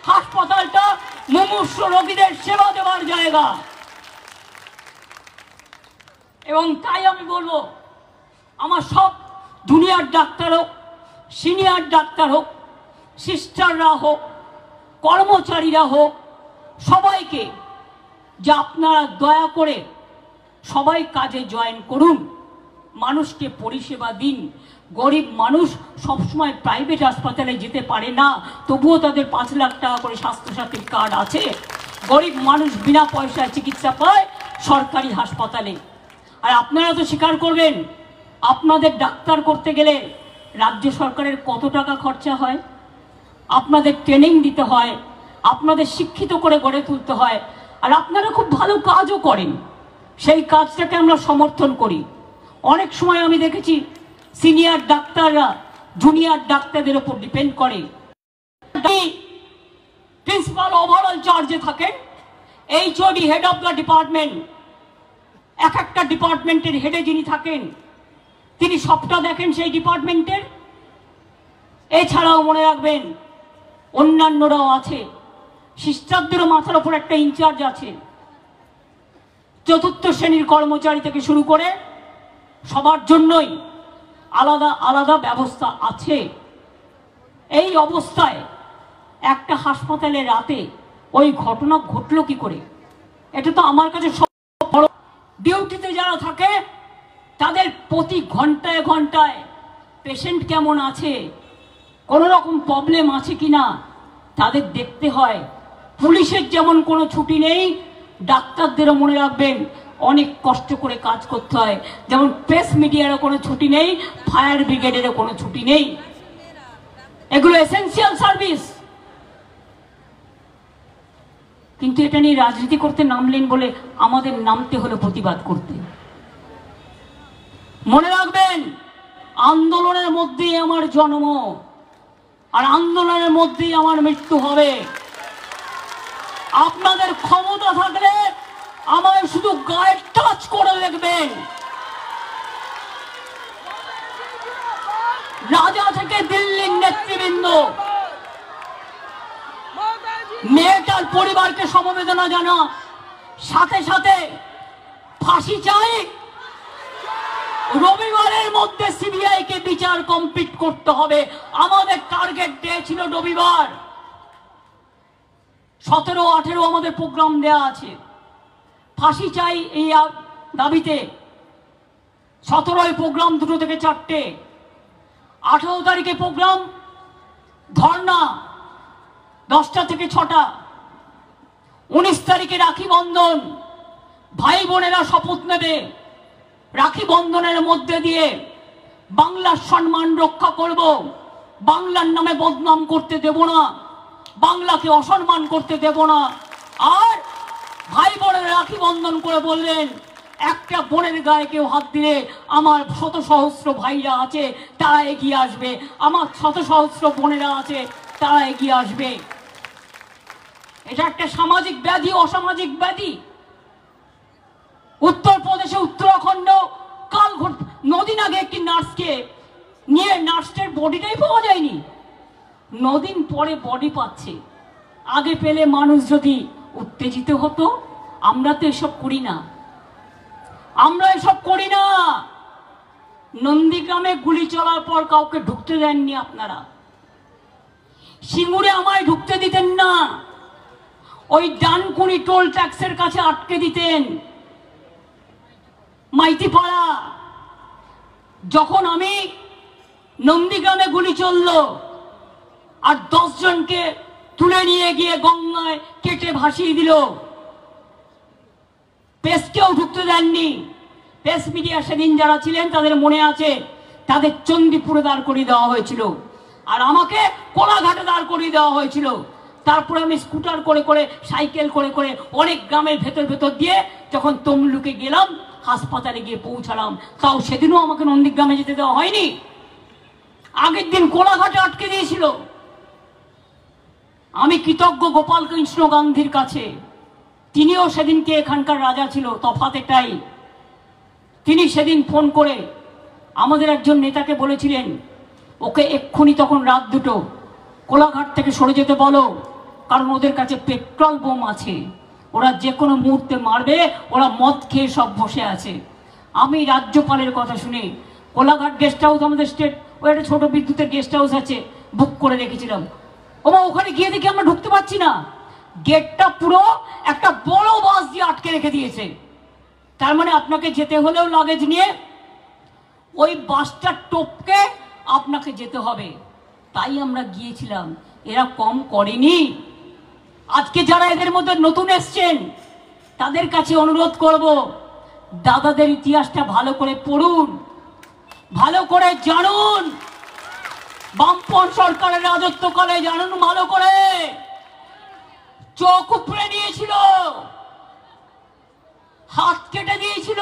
হাসপাতালটা মুমূর্ষ রোগীদের সেবা দেওয়ার জায়গা। এবং তাই আমি বলবো, আমার সব জুনিয়র ডাক্তার হোক, সিনিয়র ডাক্তার হোক, সিস্টাররা হোক, কর্মচারীরা হোক, সবাইকে যে আপনারা দয়া করে সবাই কাজে জয়েন করুন, মানুষকে পরিষেবা দিন। গরিব মানুষ সবসময় প্রাইভেট হাসপাতালে যেতে পারে না, তবুও তাদের 5 লাখ টাকা করে স্বাস্থ্যসাথীর কার্ড আছে। গরিব মানুষ বিনা পয়সায় চিকিৎসা পায় সরকারি হাসপাতালে। আর আপনারা তো স্বীকার করবেন, আপনাদের ডাক্তার করতে গেলে রাজ্য সরকারের কত টাকা খরচা হয়, আপনাদের ট্রেনিং দিতে হয়, আপনাদের শিক্ষিত করে গড়ে তুলতে হয়। আর আপনারা খুব ভালো কাজও করেন, সেই কাজটাকে আমরা সমর্থন করি। অনেক সময় আমি দেখেছি সিনিয়র ডাক্তাররা জুনিয়র ডাক্তারদের উপর ডিপেন্ড করে। প্রিন্সিপাল ওভারঅল চার্জে থাকেন, HOD head of the department, এক একটা ডিপার্টমেন্টের হেডে যিনি থাকেন তিনি সবটা দেখেন সেই ডিপার্টমেন্টের। এছাড়াও মনে রাখবেন অন্যান্যরাও আছে, সিস্টারদেরও মাথার উপর একটা ইনচার্জ আছে। 4র্থ শ্রেণীর কর্মচারী থেকে শুরু করে সবার জন্যই আলাদা আলাদা ব্যবস্থা আছে। এই অবস্থায় একটা হাসপাতালে রাতে ওই ঘটনা ঘটলো কি করে? এটা তো আমার কাছে সব বড়। ডিউটিতে যারা থাকে তাদের প্রতি ঘন্টায় ঘন্টায় পেশেন্ট কেমন আছে, কোনো রকম প্রবলেম আছে কিনা তাদের দেখতে হয়। পুলিশের যেমন কোনো ছুটি নেই, ডাক্তারদেরও মনে রাখবেন অনেক কষ্ট করে কাজ করতে হয়। যেমন প্রেস মিডিয়ারও কোনো ছুটি নেই, ফায়ার ব্রিগেডেরও কোনো ছুটি নেই। এগুলো এসেনশিয়াল সার্ভিস। কিন্তু এটা নিয়ে রাজনীতি করতে নামলেন বলে আমাদের নামতে হলো প্রতিবাদ করতে। মনে রাখবেন, আন্দোলনের মধ্যেই আমার জন্ম আর আন্দোলনের মধ্যেই আমার মৃত্যু হবে। আপনাদের ক্ষমতা থাকলে আমায় শুধু গায়ে টাচ করে দেখবেন। রাজা থেকে দিল্লির নেতৃবৃন্দ, মেয়েটার পরিবারকে সমবেদনা জানা, সাথে সাথে ফাঁসি চাই। রবিবারের মধ্যে সিবিআই কে বিচার কমপ্লিট করতে হবে। আমাদের টার্গেট দিয়েছিল রবিবার। 17, 18 আমাদের প্রোগ্রাম দেয়া আছে। ফাঁসি চাই এই দাবিতে। 17 প্রোগ্রাম 2 থেকে 4টে, 18 তারিখে প্রোগ্রাম ধর্ণা 10টা থেকে 6টা, 19 তারিখে রাখি বন্ধন। ভাই বোনেরা শপথ নেবে রাখি বন্ধনের মধ্যে দিয়ে বাংলার সম্মান রক্ষা করব, বাংলার নামে বদনাম করতে দেব না, বাংলাকে অসম্মান করতে দেব না। আর ভাই বোনের রাখি বন্ধন করে বললেন, একটা বোনের গায়ে কেউ হাত দিলে আমার শত সহস্র ভাইরা আছে, তারা এগিয়ে আসবে, আমার শত সহস্র বোনেরা আছে, তারা এগিয়ে আসবে। এটা একটা সামাজিক ব্যাধি, অসামাজিক ব্যাধি। উত্তরপ্রদেশে উত্তরাখণ্ড কাল নদিন আগে একটি নার্সকে নিয়ে নার্সের বডিটাই পাওয়া যায়নি, নদিন পরে বডি পাচ্ছে। আগে পেলে মানুষ যদি উত্তেজিত হতো, আমরা তো এসব করি না, আমরা এসব করি না। নন্দীগ্রামে গুলি চলার পর কাউকে ঢুকতে দেননি আপনারা, সিঙ্গুরে আমায় ঢুকতে দিতেন না, ওই ডানকুনি টোল ট্যাক্সের কাছে আটকে দিতেন। মাইতিপাড়া যখন আমি নন্দীগ্রামে গুলি চললো আর 10 জনকে তুলে নিয়ে গিয়ে গঙ্গায় কেটে ভাসিয়ে দিল, প্রেসকেও ঢুকতে দেননি। প্রেস মিডিয়া সেদিন যারা ছিলেন তাদের মনে আছে, তাদের চণ্ডীপুরে দাঁড় করিয়ে দেওয়া হয়েছিল আর আমাকে কোলাঘাটে দাঁড় করিয়ে দেওয়া হয়েছিল। তারপরে আমি স্কুটার করে করে, সাইকেল করে করে অনেক গ্রামের ভেতর ভেতর দিয়ে যখন তমলুকে গেলাম, হাসপাতালে গিয়ে পৌঁছালাম, তাও সেদিনও আমাকে নন্দীগ্রামে যেতে দেওয়া হয়নি। আগের দিন কোলাঘাটে আটকে দিয়েছিল। আমি কৃতজ্ঞ গোপাল কৃষ্ণ গান্ধীর কাছে, তিনিও সেদিনকে এখানকার রাজা ছিল, তফাৎ এটাই। তিনি সেদিন ফোন করে আমাদের একজন নেতাকে বলেছিলেন, ওকে এক্ষুনি, তখন রাত 2টো, কোলাঘাট থেকে সরে যেতে বলো, কারণ ওদের কাছে পেট্রোল বোম আছে, ওরা যে কোনো মুহূর্তে মারবে, ওরা মদ খেয়ে সব বসে আছে। আমি রাজ্যপালের কথা শুনে কোলাঘাট গেস্ট হাউস, আমাদের স্টেট, ওই একটা ছোট বিদ্যুতের গেস্ট হাউস আছে, বুক করে রেখেছিলাম। ওমা ওখানে গিয়ে দেখি আমরা ঢুকতে পারছি না, গেটটা পুরো একটা বড় বাস দিয়ে আটকে রেখে দিয়েছে। তার মানে আপনাকে যেতে হলেও লাগেজ নিয়ে ওই বাসটা টপকে আপনাকে যেতে হবে। তাই আমরা গিয়েছিলাম, এরা কম করেনি। আজকে যারা এদের মধ্যে নতুন এসছেন তাদের কাছে অনুরোধ করব, দাদাদের ইতিহাসটা ভালো করে পড়ুন, ভালো করে জানুন, বামপন্থী সরকারের রাজত্বকালে জানুন ভালো করে। চোখ উপড়ে নিয়েছিল, হাত কেটে দিয়েছিল,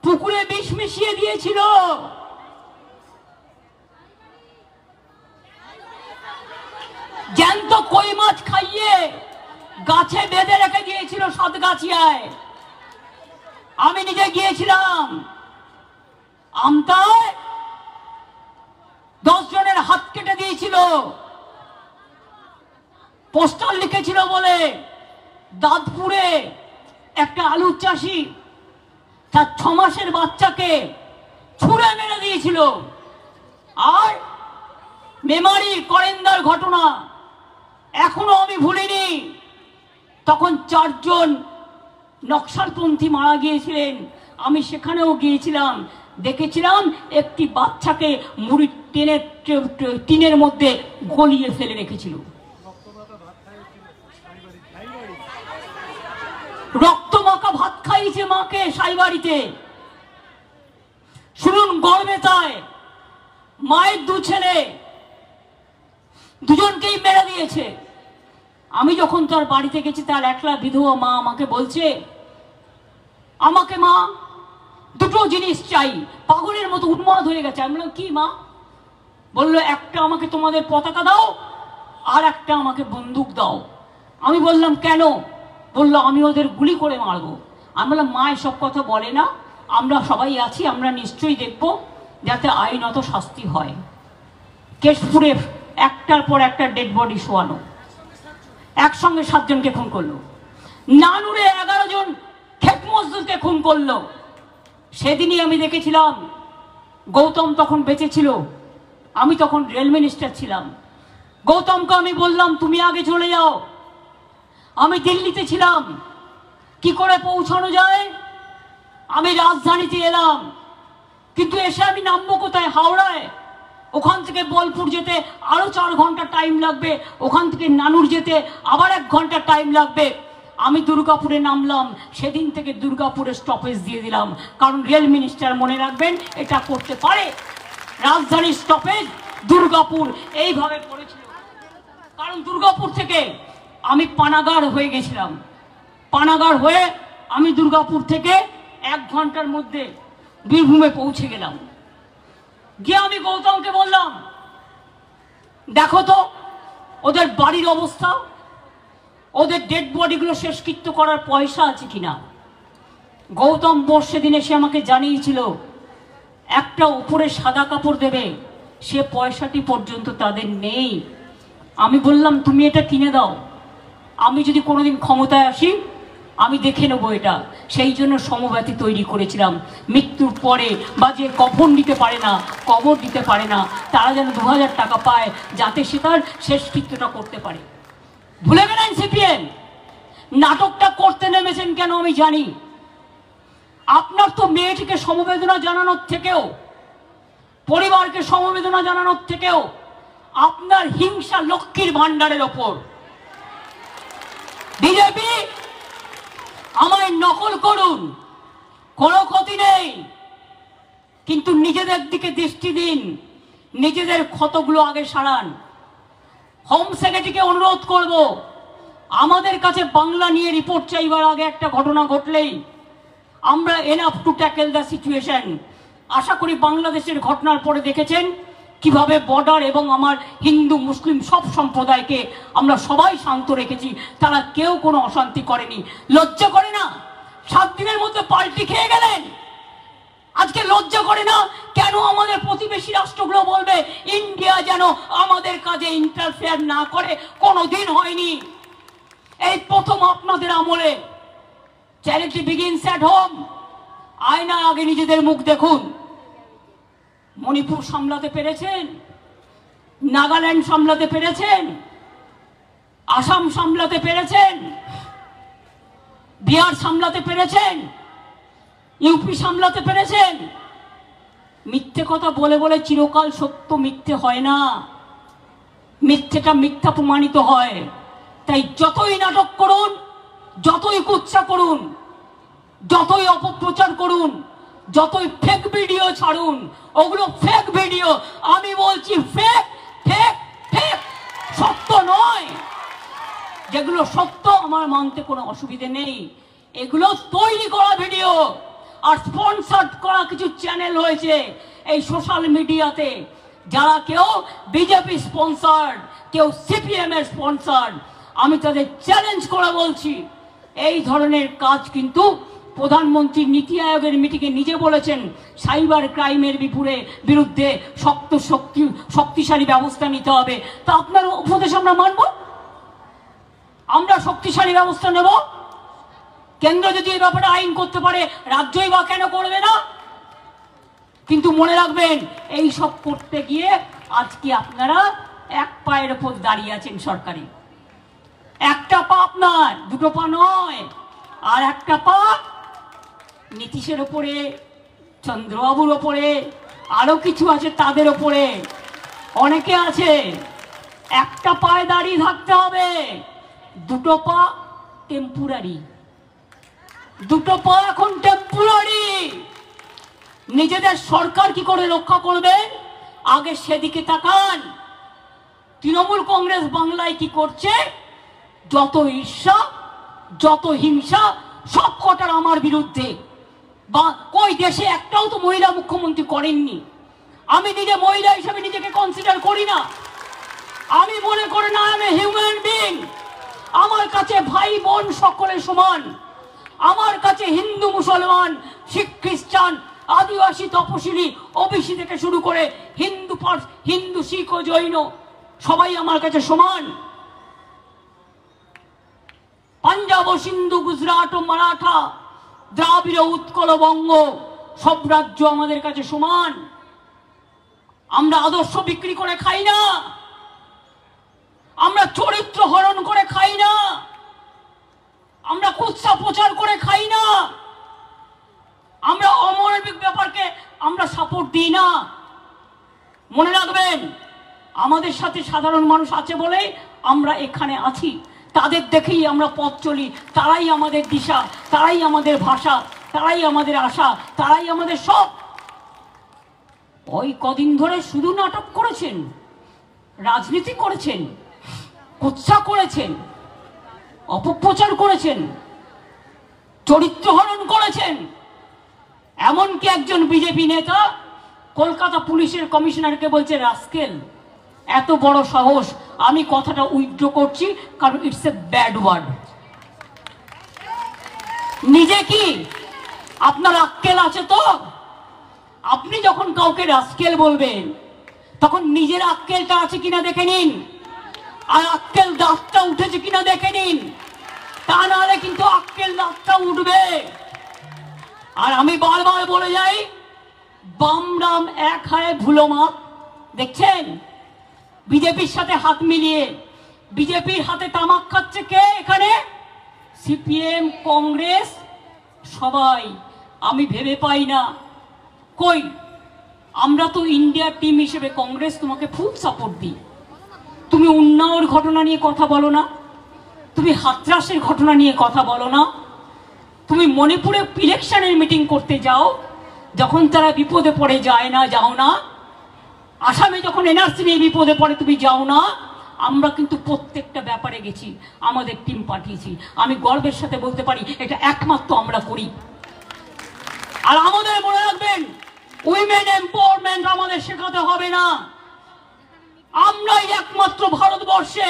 পুকুরে বিষ মিশিয়ে দিয়েছিল, জ্যান্ত কই মাছ খাইয়ে গাছে বেঁধে রেখে দিয়েছিল সাতগাছিয়ায়। আমি নিজে গিয়েছিলাম আমতায়, 10 জনের হাত কেটে দিয়েছিল, পোস্টার লিখেছিল বলে। দাঁতপুরে একটা আলু চাষি তার 6 মাসের বাচ্চাকে ছুঁড়ে মেরে দিয়েছিল। আর মেমারির করেন্দার ঘটনা এখনো আমি ভুলিনি, তখন 4 জন নকশালপন্থী মারা গিয়েছিলেন। আমি সেখানেও গিয়েছিলাম, দেখেছিলাম একটি বাচ্চাকে মুড়ির টিনের মধ্যে গলিয়ে ফেলে রেখেছিল। রক্তমাখা ভাত খাইয়েছে মাকে সাইবাড়িতে। শুনুন, গড়বেতায় মায়ের 2 ছেলে, দুজনকেই মেরে দিয়েছে। আমি যখন তার বাড়িতে গেছি, তার একলা বিধবা মা আমাকে বলছে, আমাকে মা 2টো জিনিস চাই, পাগলের মতো উন্মাদ হয়ে গেছে। আমি বললাম, কি মা? বললো, একটা আমাকে তোমাদের পতাকা দাও, আর একটা আমাকে বন্দুক দাও। আমি বললাম, কেন? বললো, আমি ওদের গুলি করে মারবো। আমি বললাম, মা এসব কথা বলে না, আমরা সবাই আছি, আমরা নিশ্চয়ই দেখব যাতে আইনত শাস্তি হয়। কেশপুরে একটার পর একটা ডেড বডি শোয়ানো, একসঙ্গে 7 জনকে খুন করলো। নানুরে 11 জন ক্ষেত মজদুরকে খুন করলো। সেদিনই আমি দেখেছিলাম, গৌতম তখন বেঁচে ছিল, আমি তখন রেল মিনিস্টার ছিলাম। গৌতমকে আমি বললাম, তুমি আগে চলে যাও, আমি দিল্লিতে ছিলাম, কি করে পৌঁছানো যায়? আমি রাজধানীতে এলাম, কিন্তু এসে আমি নামবো কোথায়? হাওড়ায়। ওখান থেকে বোলপুর যেতে আরো 4 ঘন্টা টাইম লাগবে, ওখান থেকে নানুর যেতে আবার 1 ঘন্টা টাইম লাগবে। আমি দুর্গাপুরে নামলাম, সেদিন থেকে দুর্গাপুরে স্টপেজ দিয়ে দিলাম, কারণ রেল মিনিস্টার মনে রাখবেন এটা করতে পারে। রাজধানীর স্টপেজ দুর্গাপুর এইভাবে পড়েছিল। কারণ দুর্গাপুর থেকে আমি পানাগড় হয়ে গেছিলাম, পানাগড় হয়ে আমি দুর্গাপুর থেকে 1 ঘন্টার মধ্যে বীরভূমে পৌঁছে গেলাম। গিয়ে আমি গৌতমকে বললাম, দেখো তো ওদের বাড়ির অবস্থা, ওদের ডেড বডিগুলো শেষকৃত্য করার পয়সা আছে কিনা। গৌতম বোস সেদিন এসে আমাকে জানিয়েছিল একটা উপরে সাদা কাপড় দেবে, সে পয়সাটি পর্যন্ত তাদের নেই। আমি বললাম তুমি এটা কিনে দাও, আমি যদি কোনোদিন ক্ষমতায় আসি আমি দেখে নেবো এটা। সেই জন্য সমব্যাথী তৈরি করেছিলাম, মৃত্যুর পরে বা যে কফন দিতে পারে না, কবর দিতে পারে না, তারা যেন 2000 টাকা পায়, যাতে সে তার শেষকৃত্যটা করতে পারে। ভুলে গেলেন সিপিএম? নাটকটা করতে নেমেছেন কেন আমি জানি। আপনার তো মেয়েটিকে সমবেদনা জানানোর থেকেও, পরিবারকে সমবেদনা জানানোর থেকেও আপনার হিংসা লক্ষ্মীর ভান্ডারের ওপর। বিজেপি আমায় নকল করুন, কোনো ক্ষতি নেই, কিন্তু নিজেদের দিকে দৃষ্টি দিন, নিজেদের ক্ষতগুলো আগে সারান। হোম সেক্রেটারিকে অনুরোধ করব, আমাদের কাছে বাংলা নিয়ে রিপোর্ট চাইবার আগে একটা ঘটনা ঘটলেই আমরা enough to tackle the situation. আশা করি বাংলাদেশের ঘটনার পরে দেখেছেন কিভাবে বর্ডার এবং আমার হিন্দু মুসলিম সব সম্প্রদায়কে আমরা সবাই শান্ত রেখেছি, তারা কেউ কোনো অশান্তি করেনি। লজ্জা করে না? 7 দিনের মধ্যে পাল্টি খেয়ে গেলেন। আজকে লজ্জা করে না? কেন আমাদের প্রতিবেশী রাষ্ট্রগুলো বলবে ইন্ডিয়া যেন আমাদের কাজে ইন্টারফেয়ার না করে? কোনোদিন হয়নি, এই প্রথম আপনাদের আমলে। Charity begins at home. আয়না আগে নিজেদের মুখ দেখুন। মণিপুর সামলাতে পেরেছেন, নাগাল্যান্ড সামলাতে পেরেছেন, আসাম সামলাতে পেরেছেন, বিহার সামলাতে পেরেছেন, ইউপি সামলাতে পেরেছেন। মিথ্যে কথা বলে বলে চিরকাল সত্য মিথ্যে হয় না, মিথ্যেটা মিথ্যা প্রমাণিত হয়। তাই যতই নাটক করুন, যতই কুৎসা করুন, যতই অপপ্রচার করুন, যতই ফেক ভিডিও ছাড়ুন, ওগুলো ফেক ভিডিও। আমি বলছি ফেক, ফেক, ফেক, সত্য নয়। যেগুলো সত্য আমার মানতে কোনো অসুবিধে নেই, এগুলো তৈরি করা ভিডিও আর স্পন্সর করা কিছু চ্যানেল হয়েছে এই সোশ্যাল মিডিয়াতে, যারা কেউ বিজেপি স্পন্সার্ড, কেউ সিপিএম এর স্পন্সার্ড। আমি তাদের চ্যালেঞ্জ করে বলছি, এই ধরনের কাজ কিন্তু প্রধানমন্ত্রী নীতি আয়োগের মিটিংয়ে নিজে বলেছেন সাইবার ক্রাইমের বিরুদ্ধে শক্তিশালী ব্যবস্থা নিতে হবে। তা আপনার উপদেশ আমরা মানব, আমরা শক্তিশালী ব্যবস্থা নেব। কেন্দ্র যদি এই ব্যাপারে আইন করতে পারে, রাজ্যই বা কেন করবে না? কিন্তু মনে রাখবেন, এই সব করতে গিয়ে আজকে আপনারা এক পায়ের উপর দাঁড়িয়ে আছেন সরকারি। একটা পা আপনার, দুটো পা নয়। আর একটা পা নীতিশের ওপরে, চন্দ্রবাবুর ওপরে, আরো কিছু আছে তাদের ওপরে, অনেকে আছে। একটা পায়ে দাঁড়িয়ে থাকতে হবে, দুটো পা টেম্পোরারি, দুটো পা এখন টেম্পোরারি। নিজেদের সরকার কি করে রক্ষা করবেন আগে সেদিকে তাকান। তৃণমূল কংগ্রেস বাংলায় কি করছে? যত ঈর্ষা, যত হিংসা, সব কটার আমার বিরুদ্ধে। বা কই দেশে একটাও তো মহিলা মুখ্যমন্ত্রী করেননি। আমি নিজে মহিলা হিসেবে নিজেকে কনসিডার করি না। আমি মনে করি না আমি হিউম্যান বিং। আমার কাছে ভাই বোন সকলে সমান। আমার কাছে হিন্দু, মুসলমান, শিখ, খ্রিস্টান, আদিবাসী, তপশিলি, ওবিসি থেকে শুরু করে হিন্দু, শিখ ও জৈন সবাই আমার কাছে সমান। পাঞ্জাব ও সিন্ধু, গুজরাট ও মারাঠা, দ্রাবিড়, উৎকল, বঙ্গ সব রাজ্য আমাদের কাছে সমান। আমরা আদর্শ বিক্রি করে খাই না, আমরা চরিত্র হরণ করে খাই না, আমরা কুৎসা প্রচার করে খাই না, আমরা অমানবিক ব্যাপারকে আমরা সাপোর্ট দিই না। মনে রাখবেন, আমাদের সাথে সাধারণ মানুষ আছে বলে আমরা এখানে আছি। তাদের দেখেই আমরা পথ চলি। তারাই আমাদের দিশা, তারাই আমাদের ভাষা, তারাই আমাদের আশা, তারাই আমাদের সব। ওই কদিন ধরে শুধু নাটক করেছেন, রাজনীতি করেছেন, কুৎসা করেছেন, অপপ্রচার করেছেন, চরিত্র হরণ করেছেন। এমনকি একজন বিজেপি নেতা কলকাতা পুলিশের কমিশনারকে বলছে রাস্কেল। এত বড় সাহস! আমি কথাটা উইথড্র করছি, কারণ ইটস এ ব্যাড ওয়ার্ড। নিজে কি আপনার আক্কেল আছে তো? আপনি যখন কাউকে রাস্কেল বলবেন তখন নিজের আক্কেলটা আছে কিনা দেখে নিন, আর আক্কেল দাঁতটা উঠেছে কিনা দেখে নিন। তা নাহলে কিন্তু আক্কেল দাঁতটা উঠবে। আর আমি বারবার বলে যাই, বাম রাম এক হায় ভুলো মাপ। দেখছেন বিজেপির সাথে হাত মিলিয়ে বিজেপির হাতে তামাক খাচ্ছে কে এখানে? সিপিএম, কংগ্রেস, সবাই। আমি ভেবে পাই না, কই আমরা তো ইন্ডিয়ার টিম হিসেবে কংগ্রেস তোমাকে ফুল সাপোর্ট দিই। তুমি উন্নাওর ঘটনা নিয়ে কথা বলো না, তুমি হাতরাসের ঘটনা নিয়ে কথা বলো না, তুমি মণিপুরে ইলেকশনের মিটিং করতে যাও, যখন তারা বিপদে পড়ে যায় না, যাও না। আসামে যখন এনআরসি নিয়ে বিপদে পড়ে তুমি যাও না। আমরা কিন্তু প্রত্যেকটা ব্যাপারে গেছি, আমাদের টিম পাঠিয়েছি। আমি গর্বের সাথে বলতে পারি এটা একমাত্র আমরা করি। আর আমাদের মনে রাখবেন, উইমেন এম্পাওয়ারমেন্ট আমাদের শেখাতে হবে না। আমরাই একমাত্র ভারতবর্ষে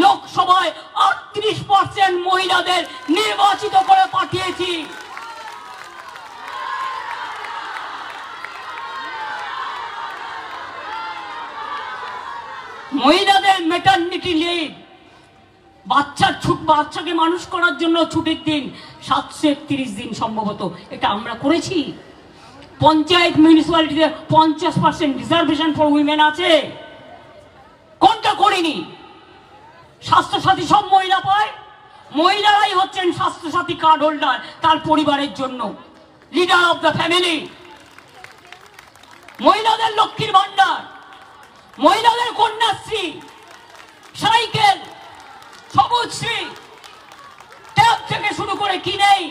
লোকসভায় 38% মহিলাদের নির্বাচিত করে পাঠিয়েছি। মহিলাদের ম্যাটারনিটি লিভ, বাচ্চাকে মানুষ করার জন্য ছুটির দিন 731 দিন সম্ভবত, এটা আমরা করেছি। পঞ্চায়েত মিউনিসিপ্যালিটিতে 50% রিজার্ভেশন ফর উইমেন আছে, কোনটা করিনি? স্বাস্থ্যসাথী সব মহিলা পায়, মহিলারাই হচ্ছেন স্বাস্থ্যসাথী কার্ড হোল্ডার তার পরিবারের জন্য, লিডার অফ দ্য ফ্যামিলি। মহিলাদের লক্ষ্মীর ভান্ডার, মহিলাদের কন্যাশ্রী, সাইকেল, সবুজশ্রী, ট্যাব থেকে শুরু করে কি নেই?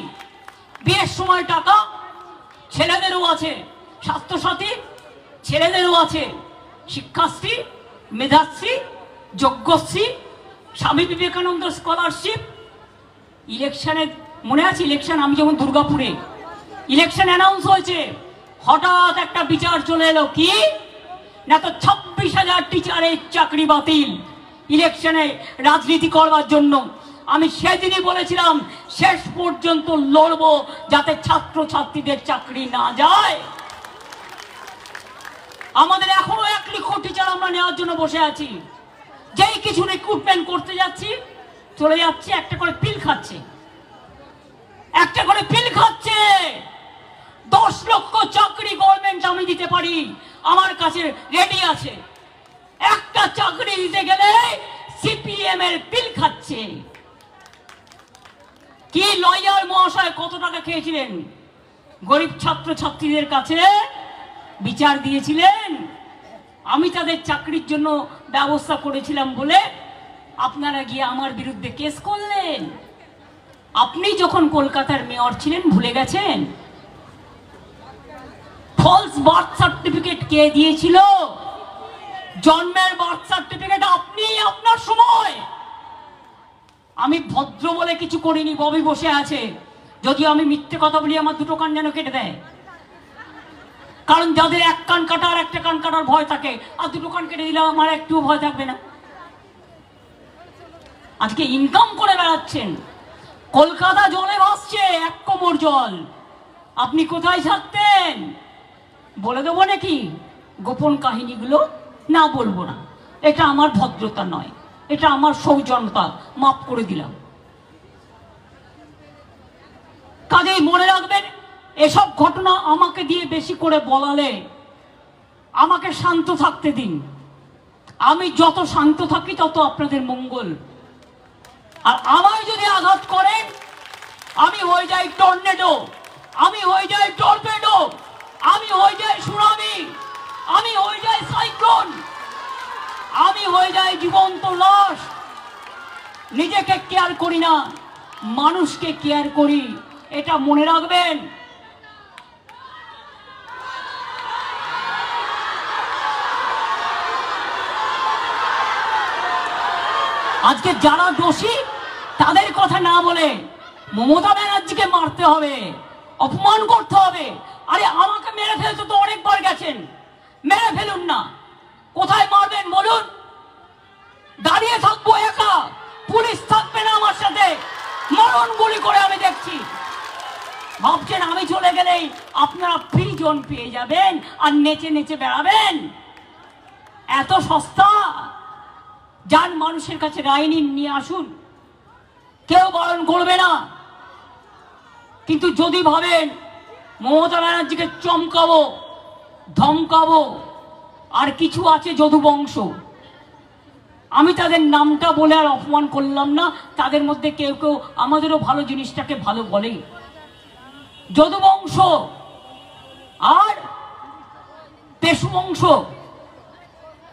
বিয়ের সময় টাকা ছেলেদেরও আছে, স্বাস্থ্যসাথী ছেলেদেরও আছে, শিক্ষাশ্রী, মেধাশ্রী, যজ্ঞশ্রী, স্বামী বিবেকানন্দ স্কলারশিপ। ইলেকশনে মনে আছে, ইলেকশন আমি যখন দুর্গাপুরে ইলেকশন অ্যানাউন্স হয়েছে, হঠাৎ একটা বিচার চলে এলো, কি না, তো 26,000 টিচারের চাকরি বাতিল ইলেকশনে রাজনীতি করবার জন্য। আমি সেদিনই বলেছিলাম শেষ পর্যন্ত লড়বো যাতে ছাত্র ছাত্রীদের চাকরি না যায়। আমাদের এখনো 1 লক্ষ টিচার আমরা নেওয়ার জন্য বসে আছি। যেই কিছু রিক্রুটমেন্ট করতে যাচ্ছি, চলে যাচ্ছে, একটা করে পিল খাচ্ছে, একটা করে পিল খাচ্ছে। 10 লক্ষ চাকরি গভর্নমেন্ট আমি দিতে পারি, আমার কাছে রেডি আছে। একটা চাকরি দিতে গেলে সিপিএম এর পিল খাচ্ছে। কি লয়ার মহাশয় কত টাকা খেয়েছিলেন? গরিব ছাত্র ছাত্রীদের কাছে বিচার দিয়েছিলেন। আমি তাদের চাকরির জন্য ব্যবস্থা করেছিলাম বলে আপনারা গিয়ে আমার বিরুদ্ধে কেস করলেন। আপনি যখন কলকাতার মেয়র ছিলেন ভুলে গেছেন? ফলস বার্থ সার্টিফিকেট কে দিয়েছিল? জন্মের বার্থ সার্টিফিকেট আপনি আপনার সময়। আমি ভদ্র বলে কিছু করিনি, ববি বসে আছে, যদিও আমি মিথ্যে কথা বলি আমার 2টো কান যেন কেটে দেয়। কারণ যাদের 1 কান কাটা আর 1টা কান কাটার ভয় থাকে, আর 2টো কান কেটে দিলে আমার একটুও ভয় থাকবে না। আজকে ইনকাম করে বেড়াচ্ছেন, কলকাতা জলে ভাসছে 1 কোমর জল। আপনি কোথায় থাকতেন? বলে দেবো নাকি গোপন কাহিনীগুলো? না, বলবো না। এটা আমার ভদ্রতা নয়, এটা আমার সৌজন্যতা, মাফ করে দিলাম। কাজেই মনে রাখবেন, এসব ঘটনা আমাকে দিয়ে বেশি করে বলালে আমাকে শান্ত থাকতে দিন। আমি যত শান্ত থাকি তত আপনাদের মঙ্গল। আর আমায় যদি আঘাত করেন, আমি হয়ে যাই টর্নেডো, আমি হয়ে যাই টর্পেডো, আমি হয়ে যাই সুনামি, আমি হয়ে যাই সাইক্লোন, আমি হয়ে যাই জীবন্ত লাশ। নিজেকে কেয়ার করি না, মানুষকে কেয়ার করি, এটা মনে রাখবেন। আজকে যারা দোষী তাদের কথা না বলে মমতা ব্যানার্জিকে মারতে হবে, অপমান করতে হবে। আরে আমাকে মেরে ফেলতে তো অনেকবার গেছেন, মেরে ফেলুন না। কোথায় মারবেন বলুন? দাঁড়িয়ে থাকবো একা, পুলিশ থাকবে না আমার সাথে, মরণ গুলি করে আমি দেখছি। ভাবছেন আমি চলে গেলেই আপনারা ফ্রি জোন পেয়ে যাবেন আর নেচে নেচে বেড়াবেন? এত সস্তা? যান মানুষের কাছে রায় নিয়ে আসুন, কেউ বারণ করবে না। কিন্তু যদি ভাবেন মমতা ব্যানার্জিকে চমকাবো, ধমকাবো, আর কিছু আছে যদুবংশ, আমি তাদের নামটা বলে আর অপমান করলাম না। তাদের মধ্যে কেউ কেউ আমাদেরও ভালো জিনিসটাকে ভালো বলে। যদুবংশ আর পেশু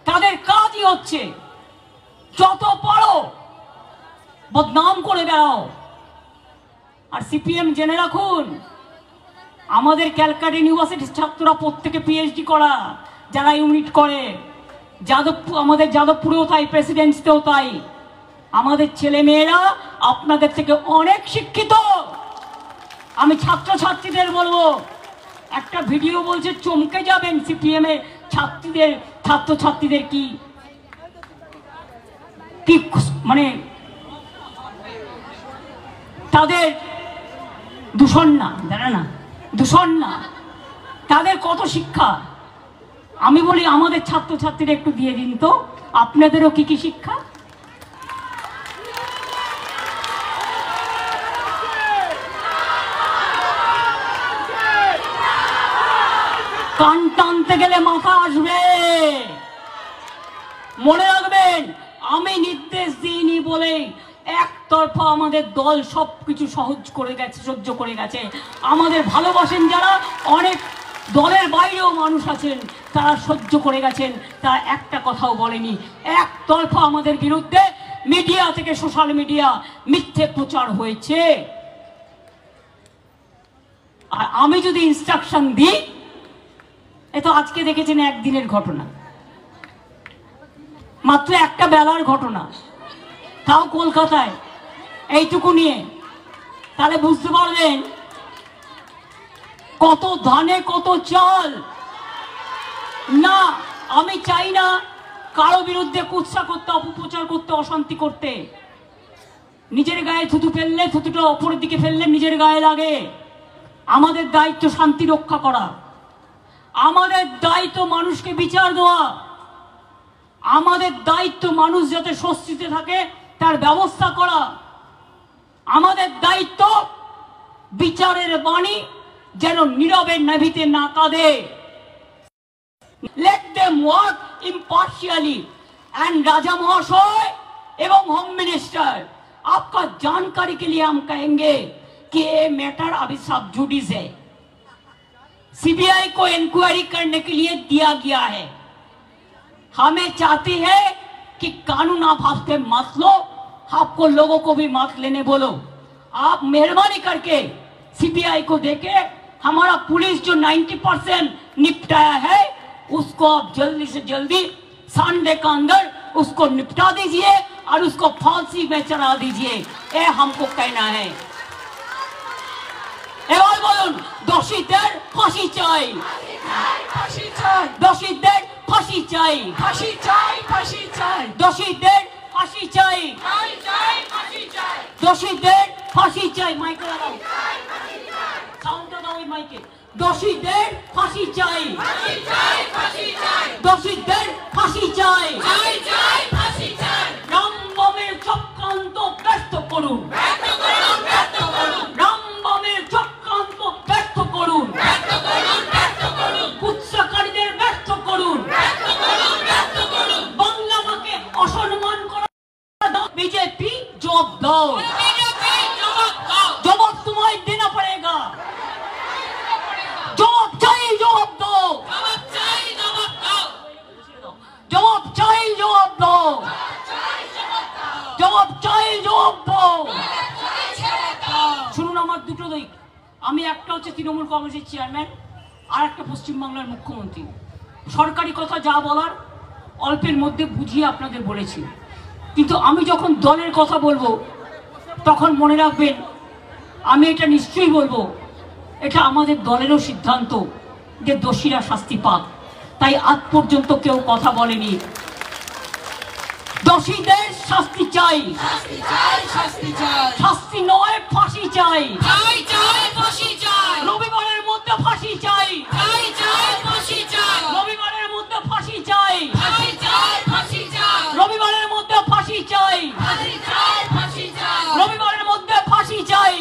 তাদের কাজই হচ্ছে যত পারো বদনাম করে বেড়াও। আর সিপিএম জেনে রাখুন, আমাদের ক্যালকাটা ইউনিভার্সিটির ছাত্ররা প্রত্যেকে পিএইচডি করা, যারা ইউনিট করে, আমাদের যাদবপুরেও তাই, প্রেসিডেন্সিতেও তাই। আমাদের ছেলে মেয়েরা আপনাদের থেকে অনেক শিক্ষিত। আমি ছাত্রছাত্রীদের বলবো, একটা ভিডিও বলছে চমকে যাবেন সিপিএম এর ছাত্রছাত্রীদের কি মানে তাদের দূষণ না, জানা না, দূষণ না, তাদের কত শিক্ষা। আমি বলি আমাদের ছাত্রছাত্রীরা একটু দিয়ে দিন তো, আপনাদেরও কি কি শিক্ষা। কান টানতে গেলে মাথা আসবে, মনে রাখবেন। আমি নির্দেশ দিইনি বলে একতরফা আমাদের দল সবকিছু সহ্য করে গেছে। আমাদের ভালোবাসেন যারা, অনেক দলের বাইরেও মানুষ আছেন, তারা সহ্য করে গেছেন, তারা একটা কথাও বলেনি। একতরফা আমাদের বিরুদ্ধে মিডিয়া থেকে সোশ্যাল মিডিয়া মিথ্যে প্রচার হয়েছে। আর আমি যদি ইনস্ট্রাকশন দিই, এ তো আজকে দেখেছেন একদিনের ঘটনা, মাত্র একটা বেলার ঘটনা, তাও কলকাতায়, এইটুকু নিয়ে। তাহলে বুঝতে পারবেন কত ধানে কত চাল। না, আমি চাই না কারো বিরুদ্ধে কুৎসা করতে, অপপ্রচার করতে, অশান্তি করতে। নিজের গায়ে থুতু ফেললে, থুতুটা অপরের দিকে ফেললে নিজের গায়ে লাগে। আমাদের দায়িত্ব শান্তি রক্ষা করা, আমাদের দায়িত্ব মানুষকে বিচার দেওয়া, আমাদের দায়িত্ব মানুষ যাতে স্বস্তিতে থাকে তার ব্যবস্থা করা, আমাদের দায়িত্ব বিচারের বাণী যেন নীরবে নাভিতে না কাঁদে। Let them work impartially. And राजा महाशय एवं होम मिनिस्टर, आपका जानकारी के लिए हम कहेंगे कि ये मैटर अभी सब जुडिस है, सीबीआई को इंक्वायरी करने के लिए दिया गया है। हमें चाहती है कि कानून आप हाथ पे मत लो, आपको लोगों को भी मत लेने बोलो। आप मेहरबानी करके सीबीआई को देके हमारा पुलिस जो 90% निपटाया है उसको आप जल्दी से जल्दी संडे का अंदर उसको निपटा दीजिए और उसको फांसी में चढ़ा दीजिए, ये हमको कहना है। এবার বলুন, দোষীদের ফাঁসি চাই, দোষীদের ফাঁসি চাই, দোষীদের ফাঁসি চাই, দোষীদের ফাঁসি চাই। মাইকে লাগাও, সাউন্ডটা দাও ওই মাইকে। দোষীদের ফাঁসি চাই, দোষীদের ফাঁসি চাই। রামবামের চক্রান্ত ব্যর্থ করুন, রামবামের চক্রান্ত ব্যর্থ করুন, কুৎসাকারীদের ব্যর্থ করুন, বাংলা মাকে অসম্মান করা। बीजेपी जवाब दो, जवाब तुम्हें देना पड़ेगा, जवाब चाहिए, जवाब दो, जवाब चाहिए, जवाब दो, जवाब चाहिए, जवाब दो। শুনুন, আমার দুটো দিক। আমি একটা হচ্ছে তৃণমূল কংগ্রেসের চেয়ারম্যান, আর একটা পশ্চিমবাংলার মুখ্যমন্ত্রী। সরকারি কথা যা বলার অল্পের মধ্যে বুঝিয়ে আপনাদের বলেছি। কিন্তু আমি যখন দলের কথা বলবো তখন মনে রাখবেন, আমি এটা নিশ্চয়ই বলবো, এটা আমাদের দলেরও সিদ্ধান্ত যে দোষীরা শাস্তি পাক। তাই আজ পর্যন্ত কেউ কথা বলেনি। দোষীদের শাস্তি চাই, শাস্তি নয় ফাঁসি চাই, রবিবারের মধ্যে ফাঁসি চাই, রবিবারের মধ্যে ফাঁসি চাই, রবিবারের মধ্যে ফাঁসি চাই, রবিবারের মধ্যে ফাঁসি চাই,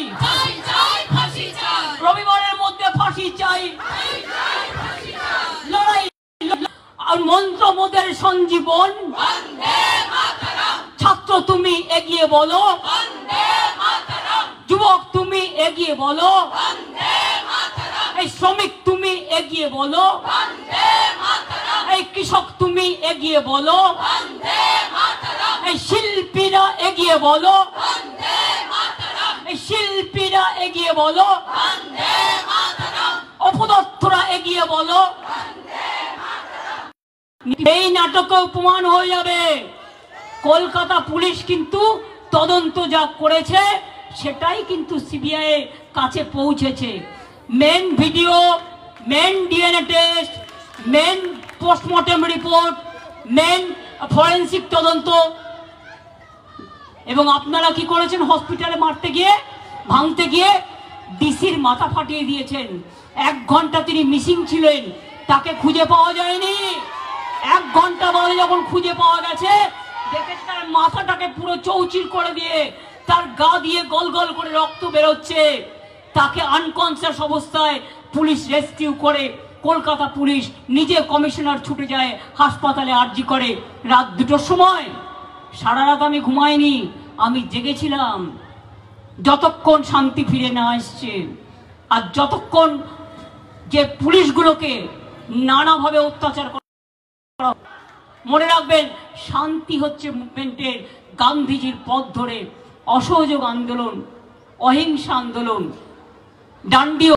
রবিবারের মধ্যে ফাঁসি চাই। লড়াই আর মন্ত্র মোদের সঞ্জীবন। ছাত্র তুমি এগিয়ে বলো, যুবক তুমি এগিয়ে বলো, এই শ্রমিক তুমি এগিয়ে বলো, এই কৃষক তুমি এগিয়ে বলো, এই শিল্পীরা এগিয়ে বলো, এই শিল্পীরা এগিয়ে বলো, অপদার্থরা এগিয়ে বলো। এই নাটকে প্রমাণ হয়ে যাবে কলকাতা পুলিশ কিন্তু তদন্ত যা করেছে সেটাই কিন্তু সিবিআই এর কাছে পৌঁছেছে। Main video, main DNA test, main postmortem report, main forensic তদন্ত। এবং আপনারা কি করেছেন? হসপিটালে মারতে গিয়ে, ভাঙতে গিয়ে ডিসির মাথা ফাটিয়ে দিয়েছেন। 1 ঘন্টা তিনি মিসিং ছিলেন, তাকে খুঁজে পাওয়া যায়নি। 1 ঘন্টা বাদে যখন খুঁজে পাওয়া গেছে, দেখে তার মাথাটাকে পুরো চৌচির করে দিয়ে তার গা দিয়ে গল গল করে রক্ত বেরোচ্ছে। তাকে আনকনসিয়াস অবস্থায় পুলিশ রেস্কিউ করে, কলকাতা পুলিশ নিজে কমিশনার ছুটে যায় হাসপাতালে আর্জি করে। রাত 2টোর সময়, সারা রাত আমি ঘুমাইনি, আমি জেগেছিলাম যতক্ষণ শান্তি ফিরে না আসছে। আর যতক্ষণ যে পুলিশগুলোকে নানাভাবে অত্যাচার করা। মনে রাখবেন, শান্তি হচ্ছে মুভমেন্টের, গান্ধীজির পথ ধরে অসহযোগ আন্দোলন, অহিংসা আন্দোলন, ডান্ডি